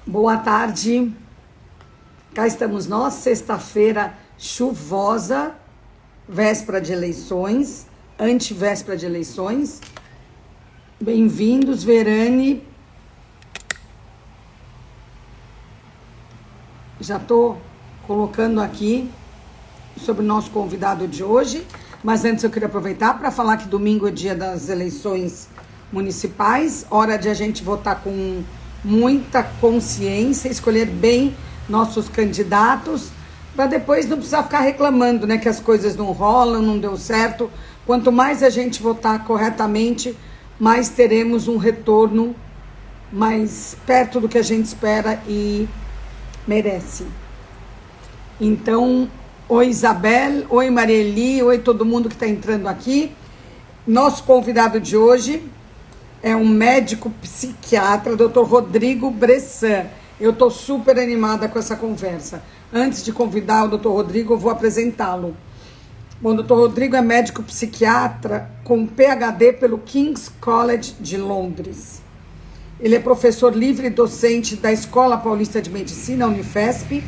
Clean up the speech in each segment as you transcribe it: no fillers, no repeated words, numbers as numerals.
Boa tarde, cá estamos nós, sexta-feira chuvosa, véspera de eleições, antivéspera de eleições. Bem-vindos, Verane. Já estou colocando aqui sobre o nosso convidado de hoje, mas antes eu queria aproveitar para falar que domingo é dia das eleições municipais, hora de a gente votar com muita consciência, escolher bem nossos candidatos, para depois não precisar ficar reclamando, né, que as coisas não rolam, não deu certo. Quanto mais a gente votar corretamente, mais teremos um retorno mais perto do que a gente espera e merece. Então, oi Isabel, oi Marieli, oi todo mundo que está entrando aqui. Nosso convidado de hoje é um médico psiquiatra, Dr. Rodrigo Bressan. Eu estou super animada com essa conversa. Antes de convidar o Dr. Rodrigo, eu vou apresentá-lo. Bom, o Dr. Rodrigo é médico psiquiatra com PhD pelo King's College de Londres. Ele é professor livre e docente da Escola Paulista de Medicina, Unifesp,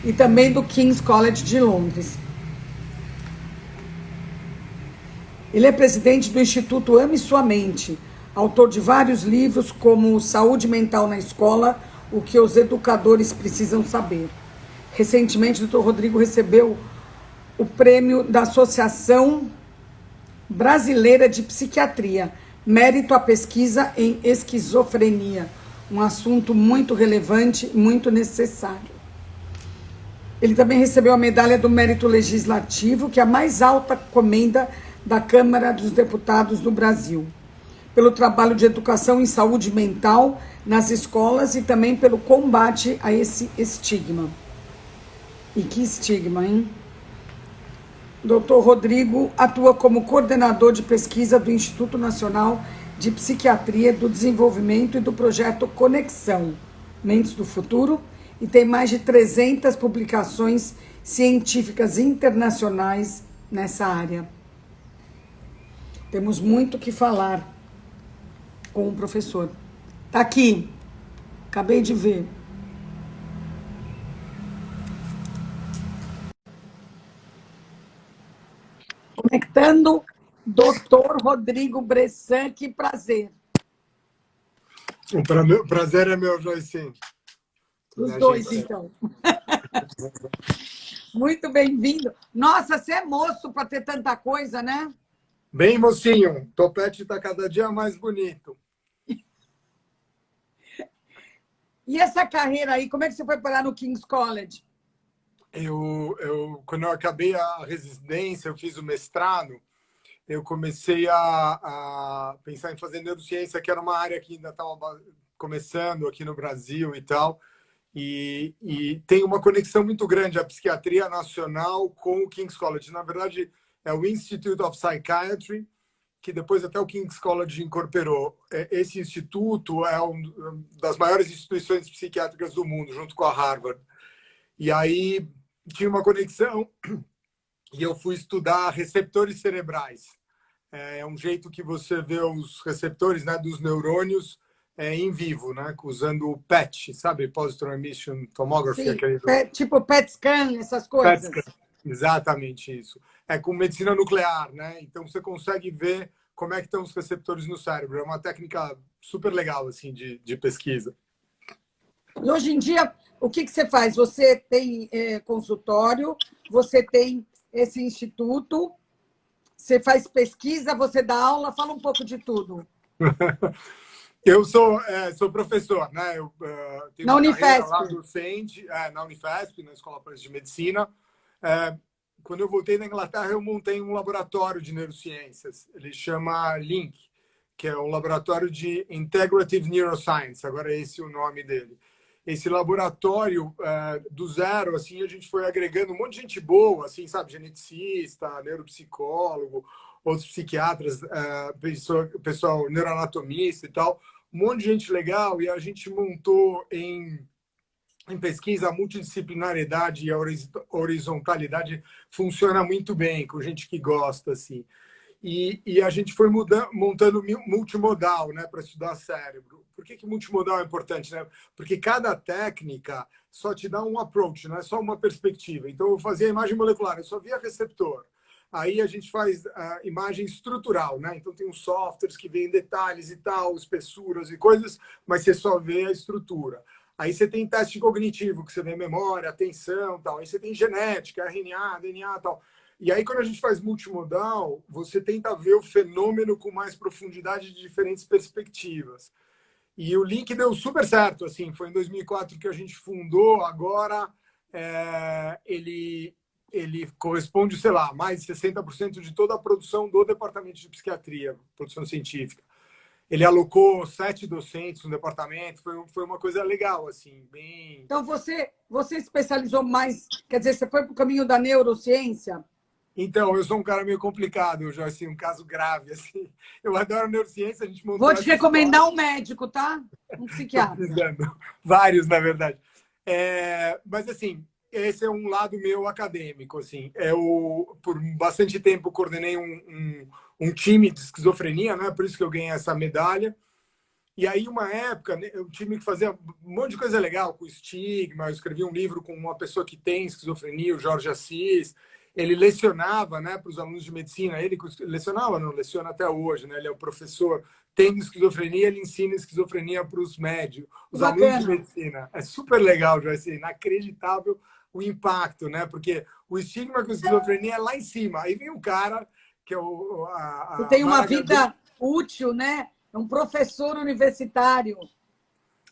e também do King's College de Londres. Ele é presidente do Instituto Ame Sua Mente, autor de vários livros como Saúde Mental na Escola, o que os educadores precisam saber. Recentemente, o Dr. Rodrigo recebeu o prêmio da Associação Brasileira de Psiquiatria, mérito à pesquisa em esquizofrenia, um assunto muito relevante, muito necessário. Ele também recebeu a medalha do Mérito Legislativo, que é a mais alta comenda da Câmara dos Deputados do Brasil, pelo trabalho de educação em saúde mental nas escolas e também pelo combate a esse estigma. E que estigma, hein? Dr. Rodrigo atua como coordenador de pesquisa do Instituto Nacional de Psiquiatria do Desenvolvimento e do projeto Conexão, Mentes do Futuro, e tem mais de 300 publicações científicas internacionais nessa área. Temos muito o que falar com o professor. Está aqui, acabei de ver. Conectando, Dr. Rodrigo Bressan, que prazer. O prazer é meu, Joyce. Os dois, então. Muito bem-vindo. Nossa, você é moço para ter tanta coisa, né? Bem mocinho. O topete está cada dia mais bonito. E essa carreira aí, como é que você foi parar no King's College? Quando eu acabei a residência, eu fiz o mestrado, eu comecei a pensar em fazer neurociência, que era uma área que ainda estava começando aqui no Brasil e tal. E tem uma conexão muito grande a psiquiatria nacional com o King's College. Na verdade, é o Institute of Psychiatry, que depois até o King's College incorporou. Esse instituto é uma das maiores instituições psiquiátricas do mundo, junto com a Harvard. E aí tinha uma conexão e eu fui estudar receptores cerebrais. É um jeito que você vê os receptores, né, dos neurônios em vivo, né, usando o PET, sabe? Positron Emission Tomography. Sim, tipo PET scan, essas coisas. PET scan. Exatamente isso. É com medicina nuclear, né? Então você consegue ver como é que estão os receptores no cérebro. É uma técnica super legal assim de pesquisa. E hoje em dia, o que você faz? Você tem consultório, você tem esse instituto, você faz pesquisa, você dá aula, fala um pouco de tudo. Eu sou professor, né? Eu tenho na uma Unifesp. carreira lá docente, na Unifesp, na Escola Paulista de Medicina. Quando eu voltei da Inglaterra, eu montei um laboratório de neurociências. Ele chama LINC, que é um laboratório de Integrative Neuroscience. Agora é esse o nome dele. Esse laboratório, do zero, assim, a gente foi agregando um monte de gente boa, assim, sabe? Geneticista, neuropsicólogo, outros psiquiatras, pessoal neuroanatomista e tal. Um monte de gente legal, e a gente montou em pesquisa, a multidisciplinariedade e a horizontalidade funciona muito bem, com gente que gosta, assim. E a gente foi montando multimodal, né, para estudar cérebro. Por que multimodal é importante? Né? Porque cada técnica só te dá um approach, não é só uma perspectiva. Então, eu fazia imagem molecular, eu só via receptor. Aí a gente faz a imagem estrutural, né? Então, tem uns softwares que veem detalhes e tal, espessuras e coisas, mas você só vê a estrutura. Aí você tem teste cognitivo, que você vê memória, atenção tal. Aí você tem genética, RNA, DNA tal. E aí, quando a gente faz multimodal, você tenta ver o fenômeno com mais profundidade de diferentes perspectivas. E o link deu super certo, assim, foi em 2004 que a gente fundou, agora ele corresponde, sei lá, mais de 60% de toda a produção do departamento de psiquiatria, produção científica. Ele alocou 7 docentes no departamento, foi uma coisa legal, assim, bem... Então, você especializou mais, quer dizer, você foi para o caminho da neurociência? Então, eu sou um cara meio complicado, eu já assim, um caso grave, assim. Eu adoro neurociência, a gente montou... Vou te recomendar um médico, tá? Um psiquiatra. Precisando. Vários, na verdade. Mas, assim, esse é um lado meu acadêmico, assim. Eu, por bastante tempo, coordenei um time de esquizofrenia, né? Por isso que eu ganhei essa medalha. E aí, uma época, um time que fazia um monte de coisa legal, com estigma. Eu escrevi um livro com uma pessoa que tem esquizofrenia, o Jorge Assis. Ele lecionava, né, para os alunos de medicina. Ele lecionava, não, leciona até hoje, né? Ele é o professor, tem esquizofrenia, ele ensina esquizofrenia para os médicos, os alunos de medicina. É super legal, já assim, inacreditável o impacto, né? Porque o estigma com esquizofrenia é lá em cima. Aí vem o cara que é que tem uma vida útil, né? É um professor universitário.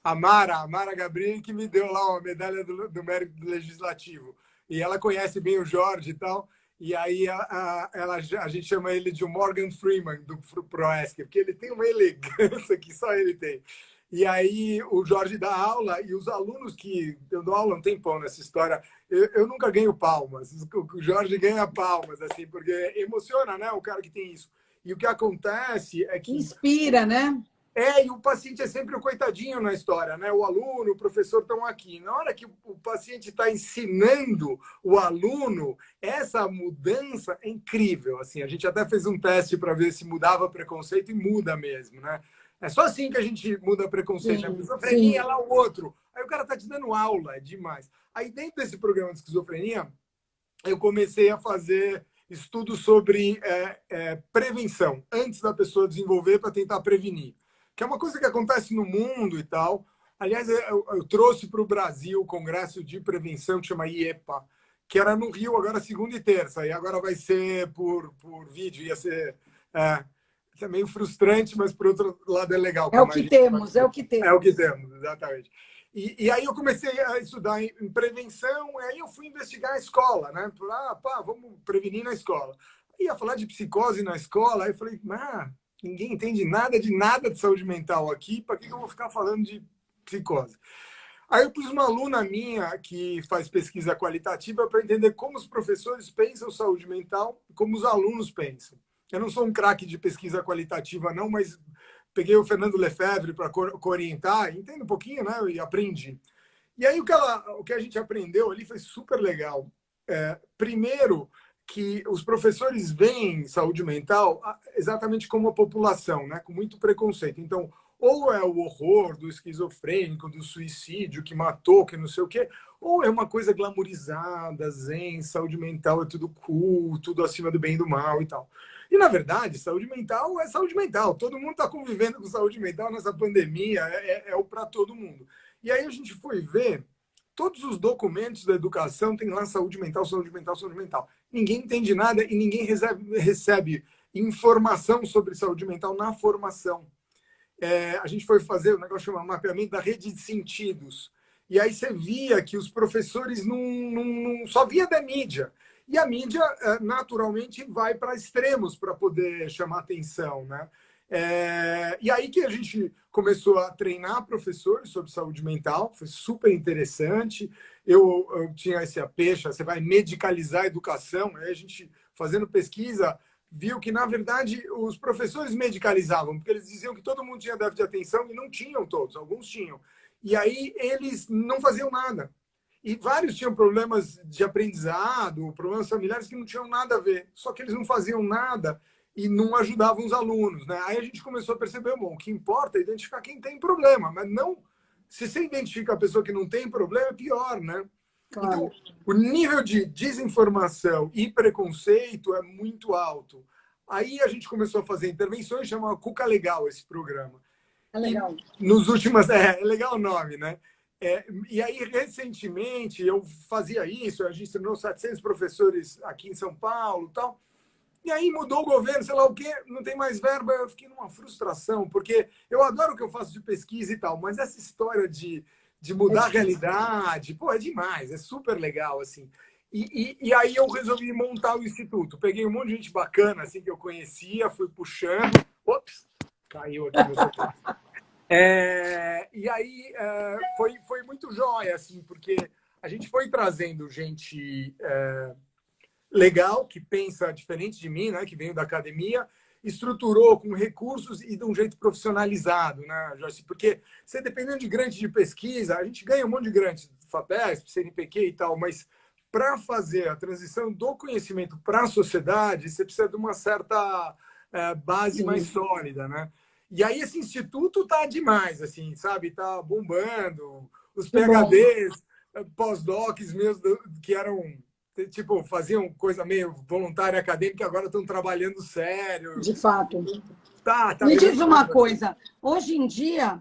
A Mara Gabriel, que me deu lá uma medalha do mérito legislativo. E ela conhece bem o Jorge e tal. E aí a gente chama ele de Morgan Freeman, do Proesc, porque ele tem uma elegância que só ele tem. E aí o Jorge dá aula e os alunos que... Eu dou aula um tempão nessa história. Eu nunca ganho palmas. O Jorge ganha palmas, assim, porque emociona, né? O cara que tem isso. E o que acontece é que... Inspira, né? E o paciente é sempre o coitadinho na história, né? O aluno, o professor estão aqui. Na hora que o paciente está ensinando o aluno, essa mudança é incrível. Assim, a gente até fez um teste para ver se mudava preconceito e muda mesmo, né? É só assim que a gente muda preconceito. A esquizofrenia é lá o outro. Aí o cara está te dando aula, é demais. Aí dentro desse programa de esquizofrenia, eu comecei a fazer estudos sobre prevenção, antes da pessoa desenvolver para tentar prevenir. Que é uma coisa que acontece no mundo e tal. Aliás, eu trouxe para o Brasil o Congresso de Prevenção, que chama IEPA, que era no Rio, agora segunda e terça, e agora vai ser por vídeo, ia ser... é meio frustrante, mas, por outro lado, é legal. É o que temos, é o que temos. É o que temos, exatamente. E aí eu comecei a estudar em prevenção, e aí eu fui investigar a escola, né? Vamos prevenir na escola. Ia falar de psicose na escola, aí eu falei, ninguém entende nada de saúde mental aqui, para que eu vou ficar falando de psicose? Aí eu pus uma aluna minha que faz pesquisa qualitativa para entender como os professores pensam saúde mental e como os alunos pensam. Eu não sou um craque de pesquisa qualitativa, não, mas peguei o Fernando Lefebvre para orientar, entendo um pouquinho, né? E aprendi. E aí o que a gente aprendeu ali foi super legal. Primeiro, que os professores veem saúde mental exatamente como a população, né? Com muito preconceito. Então, ou é o horror do esquizofrênico, do suicídio que matou, que não sei o quê, ou é uma coisa glamourizada, zen, saúde mental é tudo cool, tudo acima do bem e do mal e tal. E, na verdade, saúde mental é saúde mental. Todo mundo está convivendo com saúde mental nessa pandemia, é o para todo mundo. E aí a gente foi ver, todos os documentos da educação tem lá saúde mental, saúde mental, saúde mental. Ninguém entende nada e ninguém recebe informação sobre saúde mental na formação. A gente foi fazer um negócio chamado mapeamento da rede de sentidos. E aí você via que os professores não só via da mídia. E a mídia, naturalmente, vai para extremos para poder chamar atenção, né? E aí que a gente começou a treinar professores sobre saúde mental, foi super interessante. Eu tinha esse apeixa, você vai medicalizar a educação, aí a gente, fazendo pesquisa, viu que, na verdade, os professores medicalizavam, porque eles diziam que todo mundo tinha déficit de atenção e não tinham todos, alguns tinham. E aí eles não faziam nada. E vários tinham problemas de aprendizado, problemas familiares que não tinham nada a ver, só que eles não faziam nada e não ajudavam os alunos, né? Aí a gente começou a perceber, bom, o que importa é identificar quem tem problema, mas não... Se você identifica a pessoa que não tem problema, é pior, né? Claro. Então, o nível de desinformação e preconceito é muito alto. Aí a gente começou a fazer intervenções, chamava Cuca Legal esse programa. É legal. E nos últimos... É legal o nome, né? E aí, recentemente, eu fazia isso, a gente treinou 700 professores aqui em São Paulo e tal. E aí mudou o governo, sei lá o quê, não tem mais verba. Eu fiquei numa frustração, porque eu adoro o que eu faço de pesquisa e tal, mas essa história de mudar a realidade, pô, é demais, é super legal, assim. E aí eu resolvi montar o instituto. Peguei um monte de gente bacana, assim, que eu conhecia, fui puxando. Ops, caiu aqui meu sofá. E aí foi muito jóia, assim, porque a gente foi trazendo gente legal, que pensa diferente de mim, né, que veio da academia, estruturou com recursos e de um jeito profissionalizado, né, Joyce? Porque você, dependendo de grande de pesquisa, a gente ganha um monte de grande, FAPESP, CNPq e tal, mas para fazer a transição do conhecimento para a sociedade, você precisa de uma certa base mais sólida, né? E aí esse instituto tá demais, assim, sabe? Tá bombando. Os PhDs, pós-docs mesmo, que eram, tipo, faziam coisa meio voluntária acadêmica, agora estão trabalhando sério. De fato. Tá Me diz uma coisa. Hoje em dia,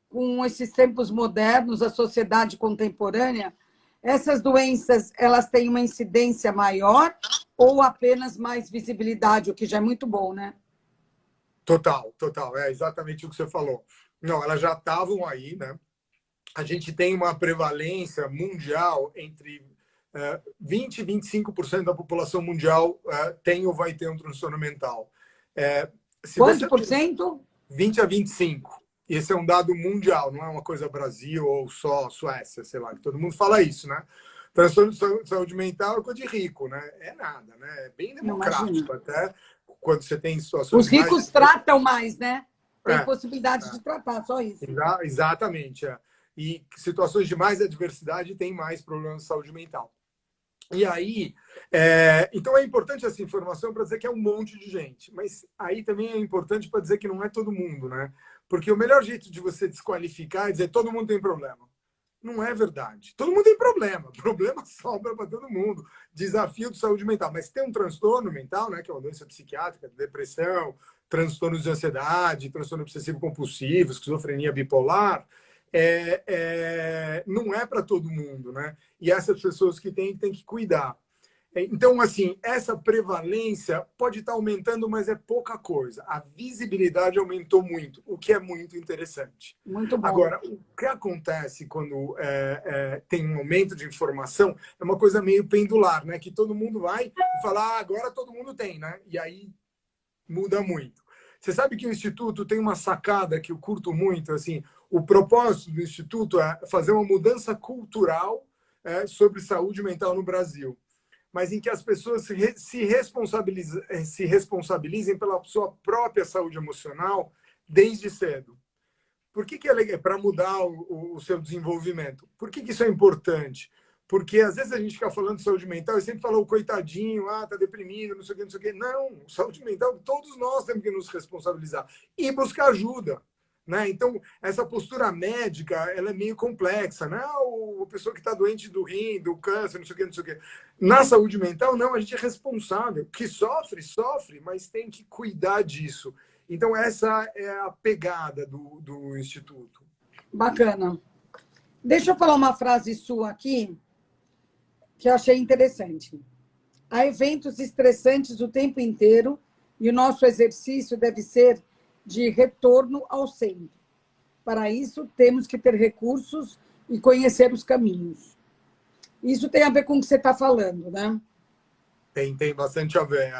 com esses tempos modernos, a sociedade contemporânea, essas doenças, elas têm uma incidência maior ou apenas mais visibilidade, o que já é muito bom, né? Total. É exatamente o que você falou. Não, elas já estavam aí, né? A gente tem uma prevalência mundial entre 20% e 25% da população mundial tem ou vai ter um transtorno mental. Quanto por cento? 20 a 25. Esse é um dado mundial, não é uma coisa Brasil ou só Suécia, sei lá, que todo mundo fala isso, né? Transtorno de saúde mental é coisa de rico, né? É nada, né? É bem democrático, até quando você tem situações. Os ricos tratam mais, né? Tem possibilidade de tratar, só isso. Exatamente. E situações de mais adversidade têm mais problemas de saúde mental. E aí, então é importante essa informação para dizer que é um monte de gente, mas aí também é importante para dizer que não é todo mundo, né? Porque o melhor jeito de você desqualificar é dizer todo mundo tem problema. Não é verdade. Todo mundo tem problema. Problema sobra para todo mundo. Desafio de saúde mental. Mas tem um transtorno mental, né, que é uma doença psiquiátrica, depressão, transtornos de ansiedade, transtorno obsessivo compulsivo, esquizofrenia bipolar. Não é para todo mundo, né? E essas pessoas que têm que cuidar. Então, assim, essa prevalência pode estar aumentando, mas é pouca coisa. A visibilidade aumentou muito, o que é muito interessante. Muito bom. Agora, o que acontece quando tem um aumento de informação é uma coisa meio pendular, né? Que todo mundo vai e fala, agora todo mundo tem, né? E aí muda muito. Você sabe que o Instituto tem uma sacada que eu curto muito, assim, o propósito do Instituto é fazer uma mudança cultural sobre saúde mental no Brasil, mas em que as pessoas se responsabilizem pela sua própria saúde emocional desde cedo. Por que é legal? Para mudar o seu desenvolvimento. Por que isso é importante? Porque às vezes a gente fica falando de saúde mental e sempre fala o coitadinho, tá deprimido, não sei o que, não sei o que. Não, saúde mental, todos nós temos que nos responsabilizar e buscar ajuda. Né? Então, essa postura médica, ela é meio complexa. Né? A pessoa que está doente do rim, do câncer, não sei o que, não sei o que. Na saúde mental, não, a gente é responsável. Que sofre, mas tem que cuidar disso. Então, essa é a pegada do Instituto. Bacana. Deixa eu falar uma frase sua aqui, que eu achei interessante. Há eventos estressantes o tempo inteiro e o nosso exercício deve ser de retorno ao centro. Para isso, temos que ter recursos e conhecer os caminhos. Isso tem a ver com o que você está falando, né? Tem bastante a ver.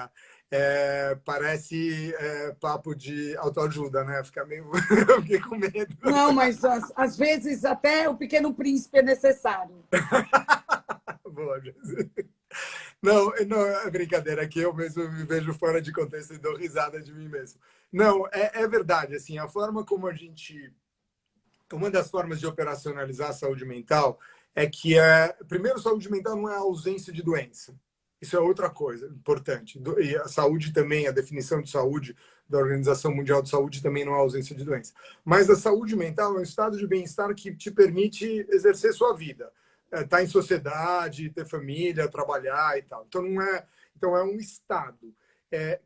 Parece papo de autoajuda, né? Fica meio... Eu fiquei com medo. Não, mas às vezes até o Pequeno Príncipe é necessário. Boa, não, é brincadeira, aqui eu mesmo me vejo fora de contexto e dou risada de mim mesmo. Não, é verdade, assim, a forma como a gente... Uma das formas de operacionalizar a saúde mental é que, primeiro, saúde mental não é a ausência de doença. Isso é outra coisa importante. E a saúde também, a definição de saúde da Organização Mundial de Saúde também não é ausência de doença. Mas a saúde mental é um estado de bem-estar que te permite exercer sua vida. Estar em sociedade, ter família, trabalhar e tal. Então, não é, então é um estado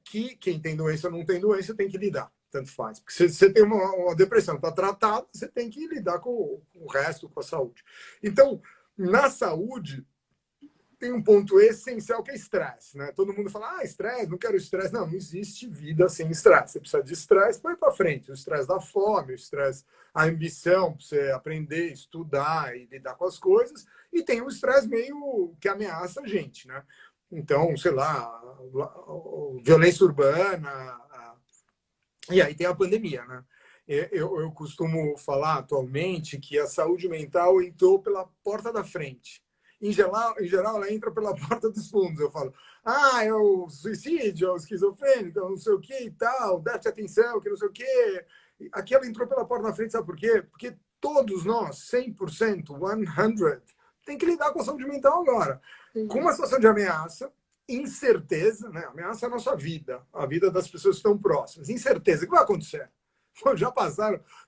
que quem tem doença ou não tem doença tem que lidar. Tanto faz. Porque se você tem uma depressão, está tratado, você tem que lidar com o resto, com a saúde. Então, na saúde, tem um ponto essencial que é estresse, né? Todo mundo fala, estresse, não quero estresse. Não, não existe vida sem estresse. Você precisa de estresse para ir para frente. O estresse da fome, o estresse, a ambição para você aprender, estudar e lidar com as coisas. E tem o estresse meio que ameaça a gente, né? Então, sei lá, violência urbana. E aí tem a pandemia, né? Eu costumo falar atualmente que a saúde mental entrou pela porta da frente. Em geral, ela entra pela porta dos fundos. Eu falo, é o suicídio, é o esquizofrênico, é não sei o que e tal, déficit de atenção, que não sei o que. Aqui ela entrou pela porta da frente, sabe por quê? Porque todos nós, 100%, 100%, tem que lidar com a saúde mental agora. Com uma situação de ameaça, incerteza, né? Ameaça a nossa vida, a vida das pessoas que estão próximas. Incerteza, o que vai acontecer? Já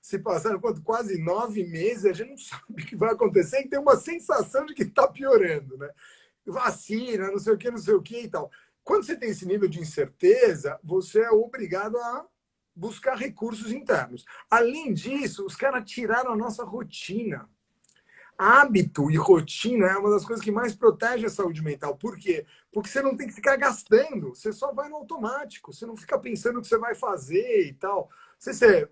se passaram quase 9 meses, a gente não sabe o que vai acontecer e tem uma sensação de que está piorando, né? Vacina, não sei o que e tal. Quando você tem esse nível de incerteza, você é obrigado a buscar recursos internos. Além disso, os caras tiraram a nossa rotina. Hábito e rotina é uma das coisas que mais protege a saúde mental. Por quê? Porque você não tem que ficar gastando, você só vai no automático, você não fica pensando o que você vai fazer e tal. Você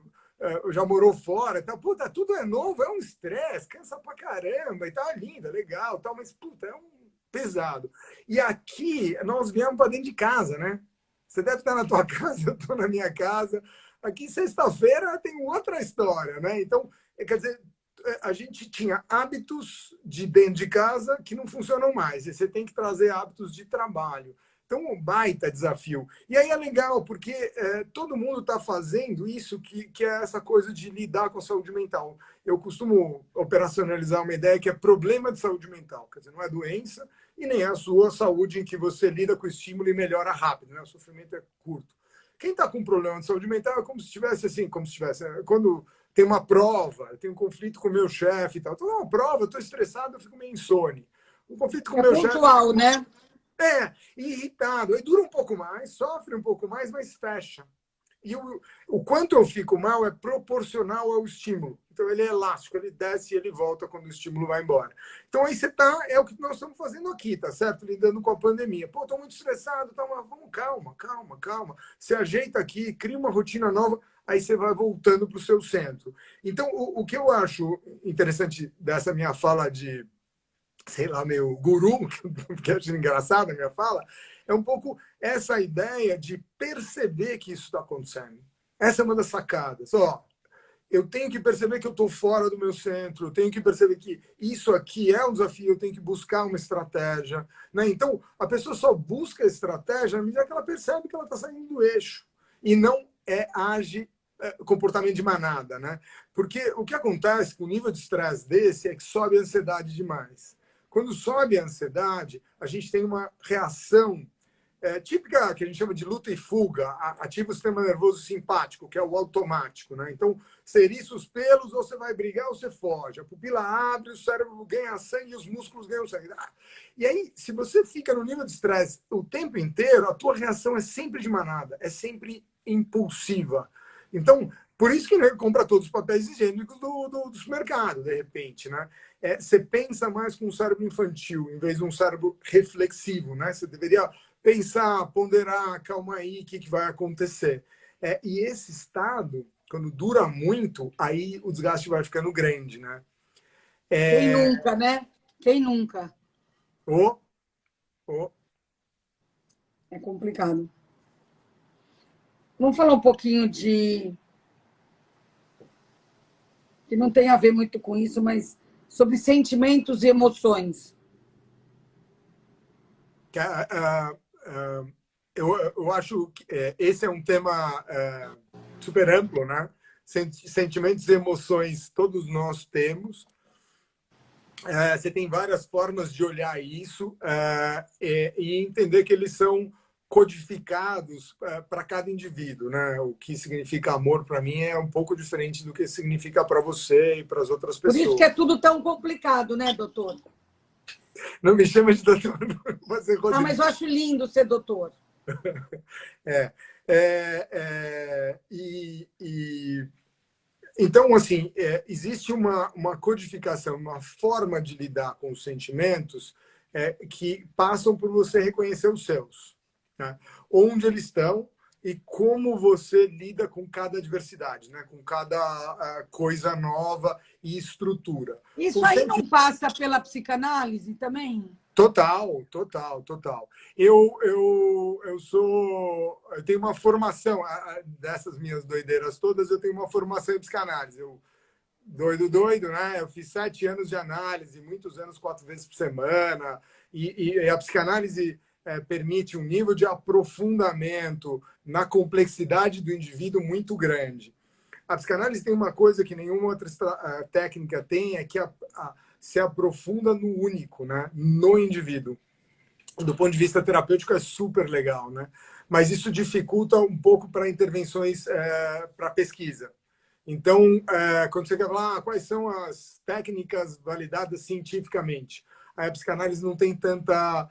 já morou fora e tal, puta, tudo é novo, é um estresse, cansa pra caramba e tal, é lindo, é legal, tal, mas puta, é um pesado. E aqui nós viemos para dentro de casa, né? Você deve estar na tua casa, eu estou na minha casa. Aqui sexta-feira tem outra história, né? Então, quer dizer, a gente tinha hábitos de dentro de casa que não funcionam mais. E você tem que trazer hábitos de trabalho. Então, um baita desafio. E aí é legal, porque todo mundo está fazendo isso, que é essa coisa de lidar com a saúde mental. Eu costumo operacionalizar uma ideia que é problema de saúde mental. Quer dizer, não é doença e nem é a sua saúde em que você lida com o estímulo e melhora rápido, né? O sofrimento é curto. Quem está com problema de saúde mental é como se tivesse assim, quando tem uma prova, eu tenho um conflito com o meu chefe e tal. Estou numa prova, estou estressado, eu fico meio insone. Um conflito com o meu chefe. Pontual, né? Irritado. Aí dura um pouco mais, sofre um pouco mais, mas fecha. E o quanto eu fico mal é proporcional ao estímulo. Então ele é elástico, ele desce e ele volta quando o estímulo vai embora. Então aí é o que nós estamos fazendo aqui, tá certo? Lidando com a pandemia. Pô, estou muito estressado, tá, mas vamos, calma. Se ajeita aqui, cria uma rotina nova, aí você vai voltando para o seu centro. Então, o que eu acho interessante dessa minha fala de, sei lá, meu guru, que eu acho engraçado a minha fala, é um pouco essa ideia de perceber que isso está acontecendo. Essa é uma das sacadas. Eu tenho que perceber que eu estou fora do meu centro, eu tenho que perceber que isso aqui é um desafio, eu tenho que buscar uma estratégia. Né? Então, a pessoa só busca a estratégia à medida que ela percebe que ela está saindo do eixo. E não age comportamento de manada. Né? Porque o que acontece com o nível de estresse desse é que sobe a ansiedade demais. Quando sobe a ansiedade, a gente tem uma reação típica que a gente chama de luta e fuga, ativa o sistema nervoso simpático, que é o automático. Né? Então, você eriça os pelos, ou você vai brigar ou você foge. A pupila abre, o cérebro ganha sangue e os músculos ganham sangue. E aí, se você fica no nível de estresse o tempo inteiro, a tua reação é sempre de manada, é sempre impulsiva. Então, por isso que ele compra todos os papéis higiênicos do supermercado, de repente, né? Você pensa mais com um cérebro infantil, em vez de um cérebro reflexivo, né? Você deveria pensar, ponderar, calma aí, o que vai acontecer. E esse estado, quando dura muito, aí o desgaste vai ficando grande, né? Quem nunca, né? Quem nunca? É complicado. Vamos falar um pouquinho de... que não tem a ver muito com isso, mas sobre sentimentos e emoções. Eu acho que esse é um tema super amplo, né? Sentimentos e emoções todos nós temos. você tem várias formas de olhar isso e entender que eles são codificados para cada indivíduo, né? O que significa amor para mim é um pouco diferente do que significa para você e para as outras Por isso que é pessoas. tudo tão complicado, né, doutor? Não me chama de doutor, não, ser Ah, mas Rodrigo. eu acho lindo ser doutor. É, então, assim, existe uma codificação, uma forma de lidar com os sentimentos que passam por você reconhecer os seus, né? Onde eles estão e como você lida com cada adversidade, né? Com cada coisa nova e estrutura. Isso O aí sentimento não passa pela psicanálise também? total, total, total. Eu tenho uma formação dessas minhas doideiras todas. Eu tenho uma formação em psicanálise. Doido, né? Eu fiz 7 anos de análise, muitos anos, 4 vezes por semana. E a psicanálise permite um nível de aprofundamento na complexidade do indivíduo muito grande. A psicanálise tem uma coisa que nenhuma outra técnica tem, é que se aprofunda no único, né? No indivíduo. Do ponto de vista terapêutico é super legal, né? Mas isso dificulta um pouco para intervenções para pesquisa. Então, quando você quer falar quais são as técnicas validadas cientificamente, a psicanálise não tem tanta...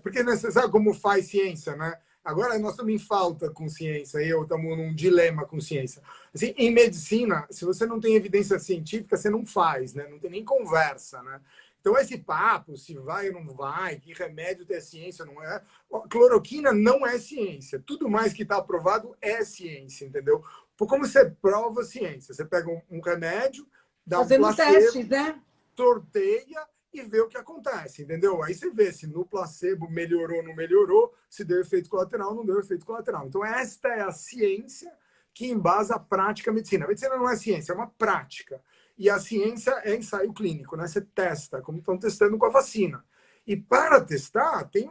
porque você sabe como faz ciência, né? Agora nós estamos em falta com ciência, estamos num dilema com ciência. Assim, em medicina, se você não tem evidência científica, você não faz, né? Não tem nem conversa, né? Então, esse papo, se vai ou não vai, que remédio é ciência, não é? Cloroquina não é ciência. Tudo mais que está aprovado é ciência, entendeu? Por como você prova a ciência? Você pega um remédio, dá um Fazendo placebo, testes, né? sorteia e vê o que acontece, entendeu? Aí você vê se no placebo melhorou ou não melhorou, se deu efeito colateral ou não deu efeito colateral. Então, esta é a ciência que embasa a prática medicina. A medicina não é ciência, é uma prática. E a ciência é ensaio clínico, né? Você testa, como estão testando com a vacina. E para testar, tem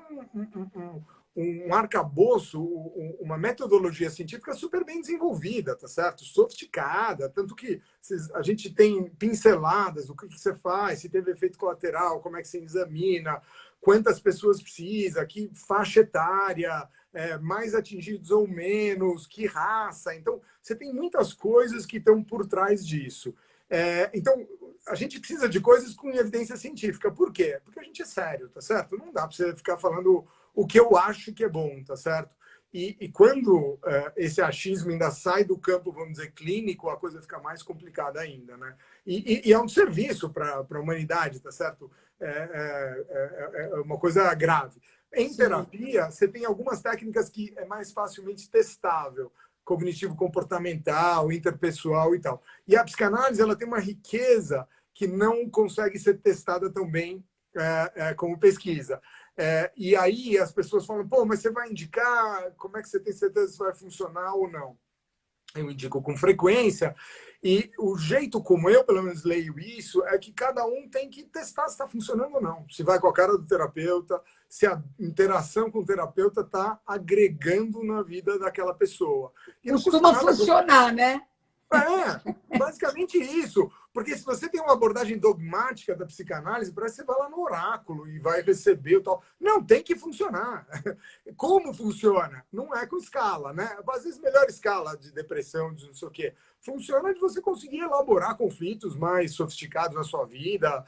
um arcabouço, uma metodologia científica super bem desenvolvida, tá certo? Sofisticada, tanto que a gente tem pinceladas do que você faz, se teve efeito colateral, como é que você examina, quantas pessoas precisa, que faixa etária, mais atingidos ou menos, que raça. Então, você tem muitas coisas que estão por trás disso. Então, a gente precisa de coisas com evidência científica. Por quê? Porque a gente é sério, tá certo? Não dá para você ficar falando o que eu acho que é bom, tá certo? E quando esse achismo ainda sai do campo, vamos dizer, clínico, a coisa fica mais complicada ainda, né? E é um serviço para a humanidade, tá certo? É uma coisa grave. Em Sim. terapia, você tem algumas técnicas que é mais facilmente testável, cognitivo-comportamental, interpessoal e tal. E a psicanálise ela tem uma riqueza que não consegue ser testada tão bem como pesquisa. E aí as pessoas falam, pô, mas você vai indicar, como é que você tem certeza se vai funcionar ou não? Eu indico com frequência, e o jeito como eu, pelo menos, leio isso, é que cada um tem que testar se está funcionando ou não. Se vai com a cara do terapeuta, se a interação com o terapeuta está agregando na vida daquela pessoa. E não custa Costuma nada. funcionar, né? Basicamente isso. Porque se você tem uma abordagem dogmática da psicanálise, parece que você vai lá no oráculo e vai receber o tal. Não, tem que funcionar. Como funciona? Não é com escala, né? Às vezes, melhor escala de depressão, de não sei o quê. Funciona de você conseguir elaborar conflitos mais sofisticados na sua vida,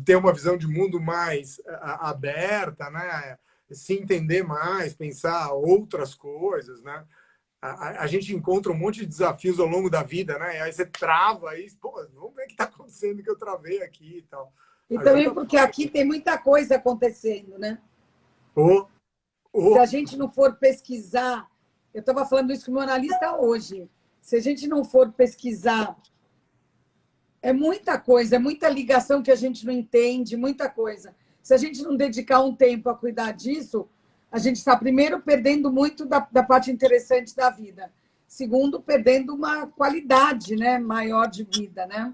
ter uma visão de mundo mais aberta, né? Se entender mais, pensar outras coisas, né? A gente encontra um monte de desafios ao longo da vida, né? E aí você trava, aí, pô, vamos ver o que está acontecendo que eu travei aqui e tal. E também Ajuda. porque aqui tem muita coisa acontecendo, né? Oh, Se a oh, gente não for pesquisar, eu estava falando isso com o meu analista hoje, se a gente não for pesquisar, é muita coisa, é muita ligação que a gente não entende, muita coisa. Se a gente não dedicar um tempo a cuidar disso, a gente está, primeiro, perdendo muito da parte interessante da vida. Segundo, perdendo uma qualidade, né, maior de vida, né?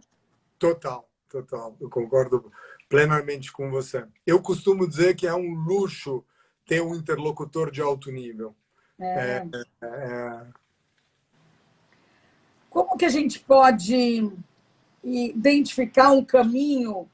total, total. Eu concordo plenamente com você. Eu costumo dizer que é um luxo ter um interlocutor de alto nível. Como que a gente pode identificar um caminho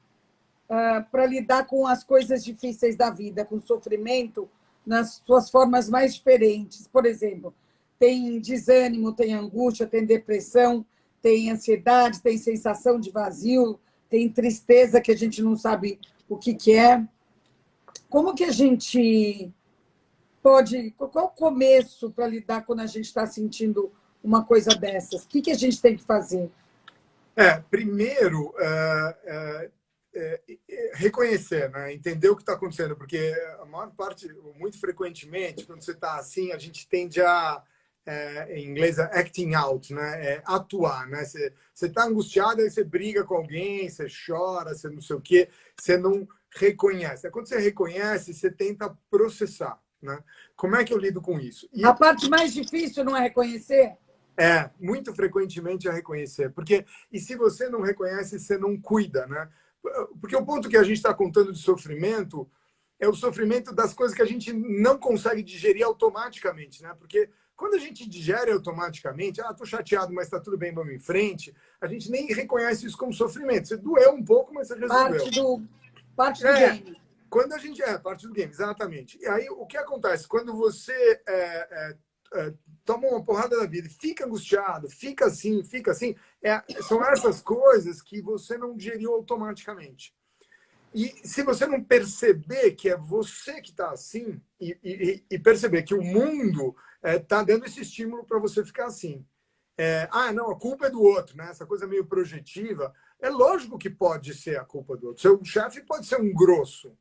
para lidar com as coisas difíceis da vida, com o sofrimento, nas suas formas mais diferentes. Por exemplo, tem desânimo, tem angústia, tem depressão, tem ansiedade, tem sensação de vazio, tem tristeza que a gente não sabe o que é. Como que a gente pode... Qual o começo para lidar quando a gente está sentindo uma coisa dessas? O que a gente tem que fazer? Primeiro, reconhecer, né? Entender o que está acontecendo, porque a maior parte, muito frequentemente, quando você está assim, a gente tende a, em inglês, acting out, né? Atuar, né? Você está angustiado, aí você briga com alguém, você chora, você não sei o quê, você não reconhece. Quando você reconhece, você tenta processar, né? Como é que eu lido com isso? A parte mais difícil não é reconhecer? Muito frequentemente é reconhecer. Porque, e se você não reconhece, você não cuida, né? Porque o ponto que a gente está contando de sofrimento é o sofrimento das coisas que a gente não consegue digerir automaticamente, né? Porque quando a gente digere automaticamente, tô chateado, mas tá tudo bem, vamos em frente, a gente nem reconhece isso como sofrimento. Você doeu um pouco, mas você resolveu. Parte do game. Quando a gente... parte do game, exatamente. E aí, o que acontece? Quando você toma uma porrada da vida, fica angustiado, fica assim, são essas coisas que você não digeriu automaticamente. E se você não perceber que é você que está assim, e perceber que o mundo está dando esse estímulo para você ficar assim. Não, a culpa é do outro, né? Essa coisa meio projetiva. É lógico que pode ser a culpa do outro. Seu chefe pode ser um grosso.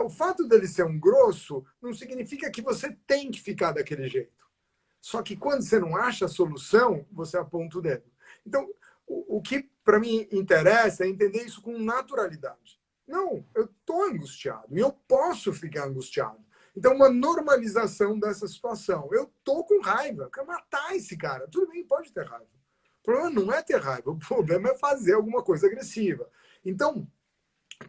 O fato dele ser um grosso não significa que você tem que ficar daquele jeito. Só que quando você não acha a solução, você aponta o dedo. Então, o que para mim interessa é entender isso com naturalidade. Não, eu estou angustiado e eu posso ficar angustiado. Então, uma normalização dessa situação. Eu estou com raiva, eu quero matar esse cara. Tudo bem, pode ter raiva. O problema não é ter raiva, o problema é fazer alguma coisa agressiva. Então,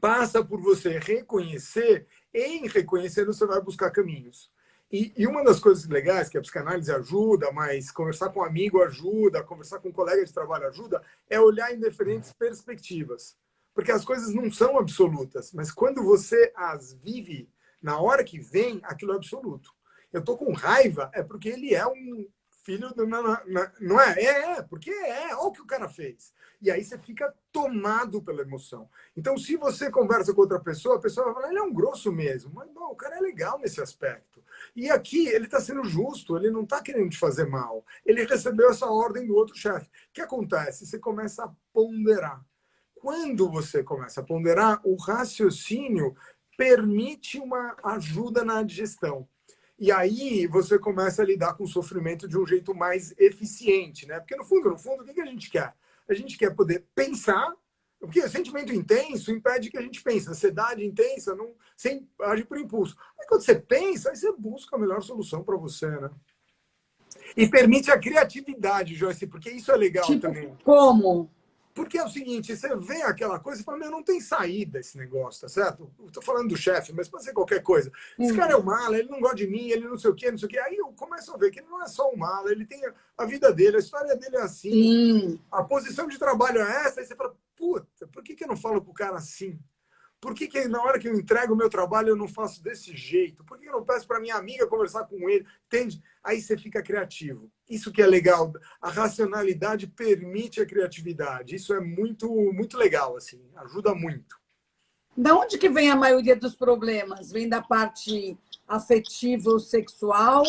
passa por você reconhecer, e em reconhecer você vai buscar caminhos. E uma das coisas legais que a psicanálise ajuda, mas conversar com um amigo ajuda, conversar com um colega de trabalho ajuda, é olhar em diferentes perspectivas. Porque as coisas não são absolutas, mas quando você as vive, na hora que vem, aquilo é absoluto. Eu tô com raiva, é porque ele é um filho do... Não é? Porque olha o que o cara fez. E aí você fica tomado pela emoção. Então, se você conversa com outra pessoa, a pessoa vai falar, ele é um grosso mesmo. Mas, bom, o cara é legal nesse aspecto. E aqui, ele está sendo justo, ele não está querendo te fazer mal. Ele recebeu essa ordem do outro chefe. O que acontece? Você começa a ponderar. Quando você começa a ponderar, o raciocínio permite uma ajuda na digestão. E aí você começa a lidar com o sofrimento de um jeito mais eficiente, né? Porque no fundo, o que a gente quer? A gente quer poder pensar, porque o sentimento intenso impede que a gente pense. A ansiedade intensa não, sem age por impulso. Aí quando você pensa, aí você busca a melhor solução para você, né? E permite a criatividade, Joyce, porque isso é legal também. Como? Porque é o seguinte, você vê aquela coisa e fala, meu, não tem saída esse negócio, tá certo? Estou falando do chefe, mas pode ser qualquer coisa. Esse cara é um mala, ele não gosta de mim, ele não sei o quê, não sei o quê. Aí eu começo a ver que ele não é só um mala, ele tem a vida dele, a história dele é assim, a posição de trabalho é essa, aí você fala, puta, por que eu não falo com o cara assim? Por que na hora que eu entrego o meu trabalho eu não faço desse jeito? Por que eu não peço para minha amiga conversar com ele? Entende? Aí você fica criativo. Isso que é legal. A racionalidade permite a criatividade. Isso é muito, muito legal, assim. Ajuda muito. Da onde que vem a maioria dos problemas? Vem da parte afetiva ou sexual,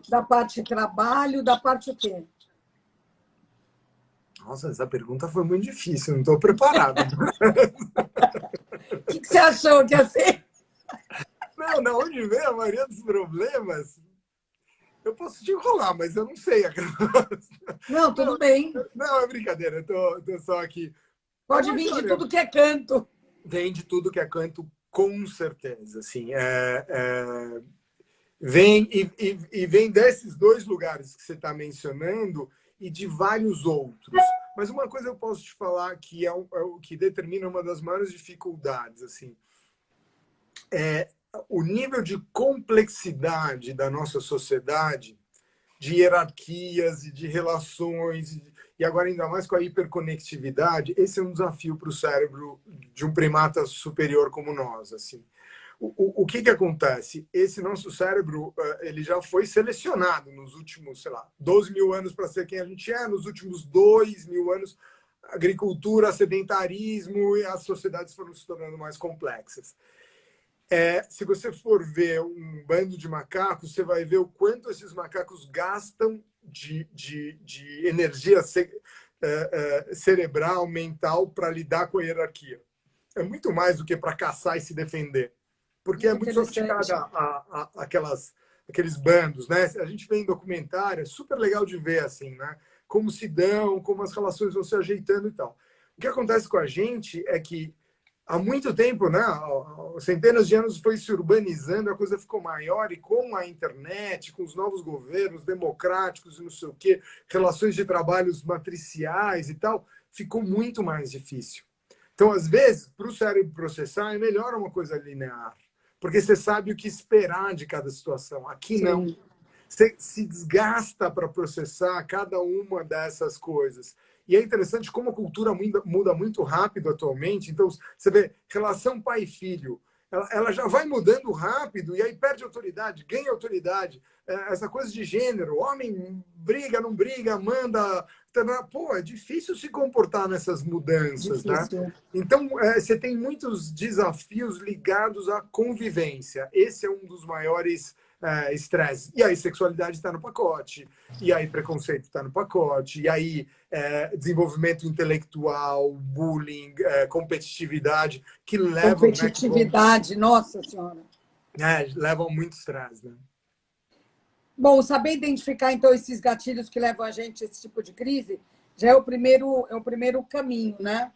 da parte trabalho, da parte o quê? Nossa, essa pergunta foi muito difícil, não estou preparado. O que você achou que ia ser? Não, da onde vem a maioria dos problemas? Eu posso te enrolar, mas eu não sei. Não, tudo bem. Não, é brincadeira, eu tô só aqui. Pode vir de tudo que é canto. Vem de tudo que é canto, com certeza. Assim, vem e vem desses dois lugares que você está mencionando e de vários outros. Mas uma coisa eu posso te falar que é o que determina uma das maiores dificuldades, assim, é o nível de complexidade da nossa sociedade, de hierarquias e de relações e agora ainda mais com a hiperconectividade, esse é um desafio para o cérebro de um primata superior como nós, assim. O que acontece? Esse nosso cérebro, ele já foi selecionado nos últimos, sei lá, 12 mil anos para ser quem a gente é, nos últimos 2 mil anos, agricultura, sedentarismo e as sociedades foram se tornando mais complexas. Se você for ver um bando de macacos, você vai ver o quanto esses macacos gastam de energia cerebral, mental, para lidar com a hierarquia. É muito mais do que para caçar e se defender. Porque é muito sofisticada aqueles bandos, né? A gente vê em documentário, é super legal de ver, assim, né? Como se dão, como as relações vão se ajeitando e tal. O que acontece com a gente é que há muito tempo, né? Centenas de anos foi se urbanizando, a coisa ficou maior e com a internet, com os novos governos democráticos e não sei o quê, relações de trabalhos matriciais e tal, ficou muito mais difícil. Então, às vezes, para o cérebro processar, é melhor uma coisa linear, porque você sabe o que esperar de cada situação. Aqui Sim. não. Você se desgasta para processar cada uma dessas coisas. E é interessante como a cultura muda muito rápido atualmente. Então, você vê, relação pai e filho, ela já vai mudando rápido e aí perde autoridade, ganha autoridade. Essa coisa de gênero, homem briga, não briga, manda... Pô, é difícil se comportar nessas mudanças, difícil. né? Então, você tem muitos desafios ligados à convivência. Esse é um dos maiores estresse. E aí sexualidade está no pacote, e aí preconceito está no pacote, e aí desenvolvimento intelectual, bullying, competitividade, que levam... Competitividade, nossa senhora. Levam muito estresse, né? Bom, saber identificar, então, esses gatilhos que levam a gente a esse tipo de crise já é o primeiro caminho, né?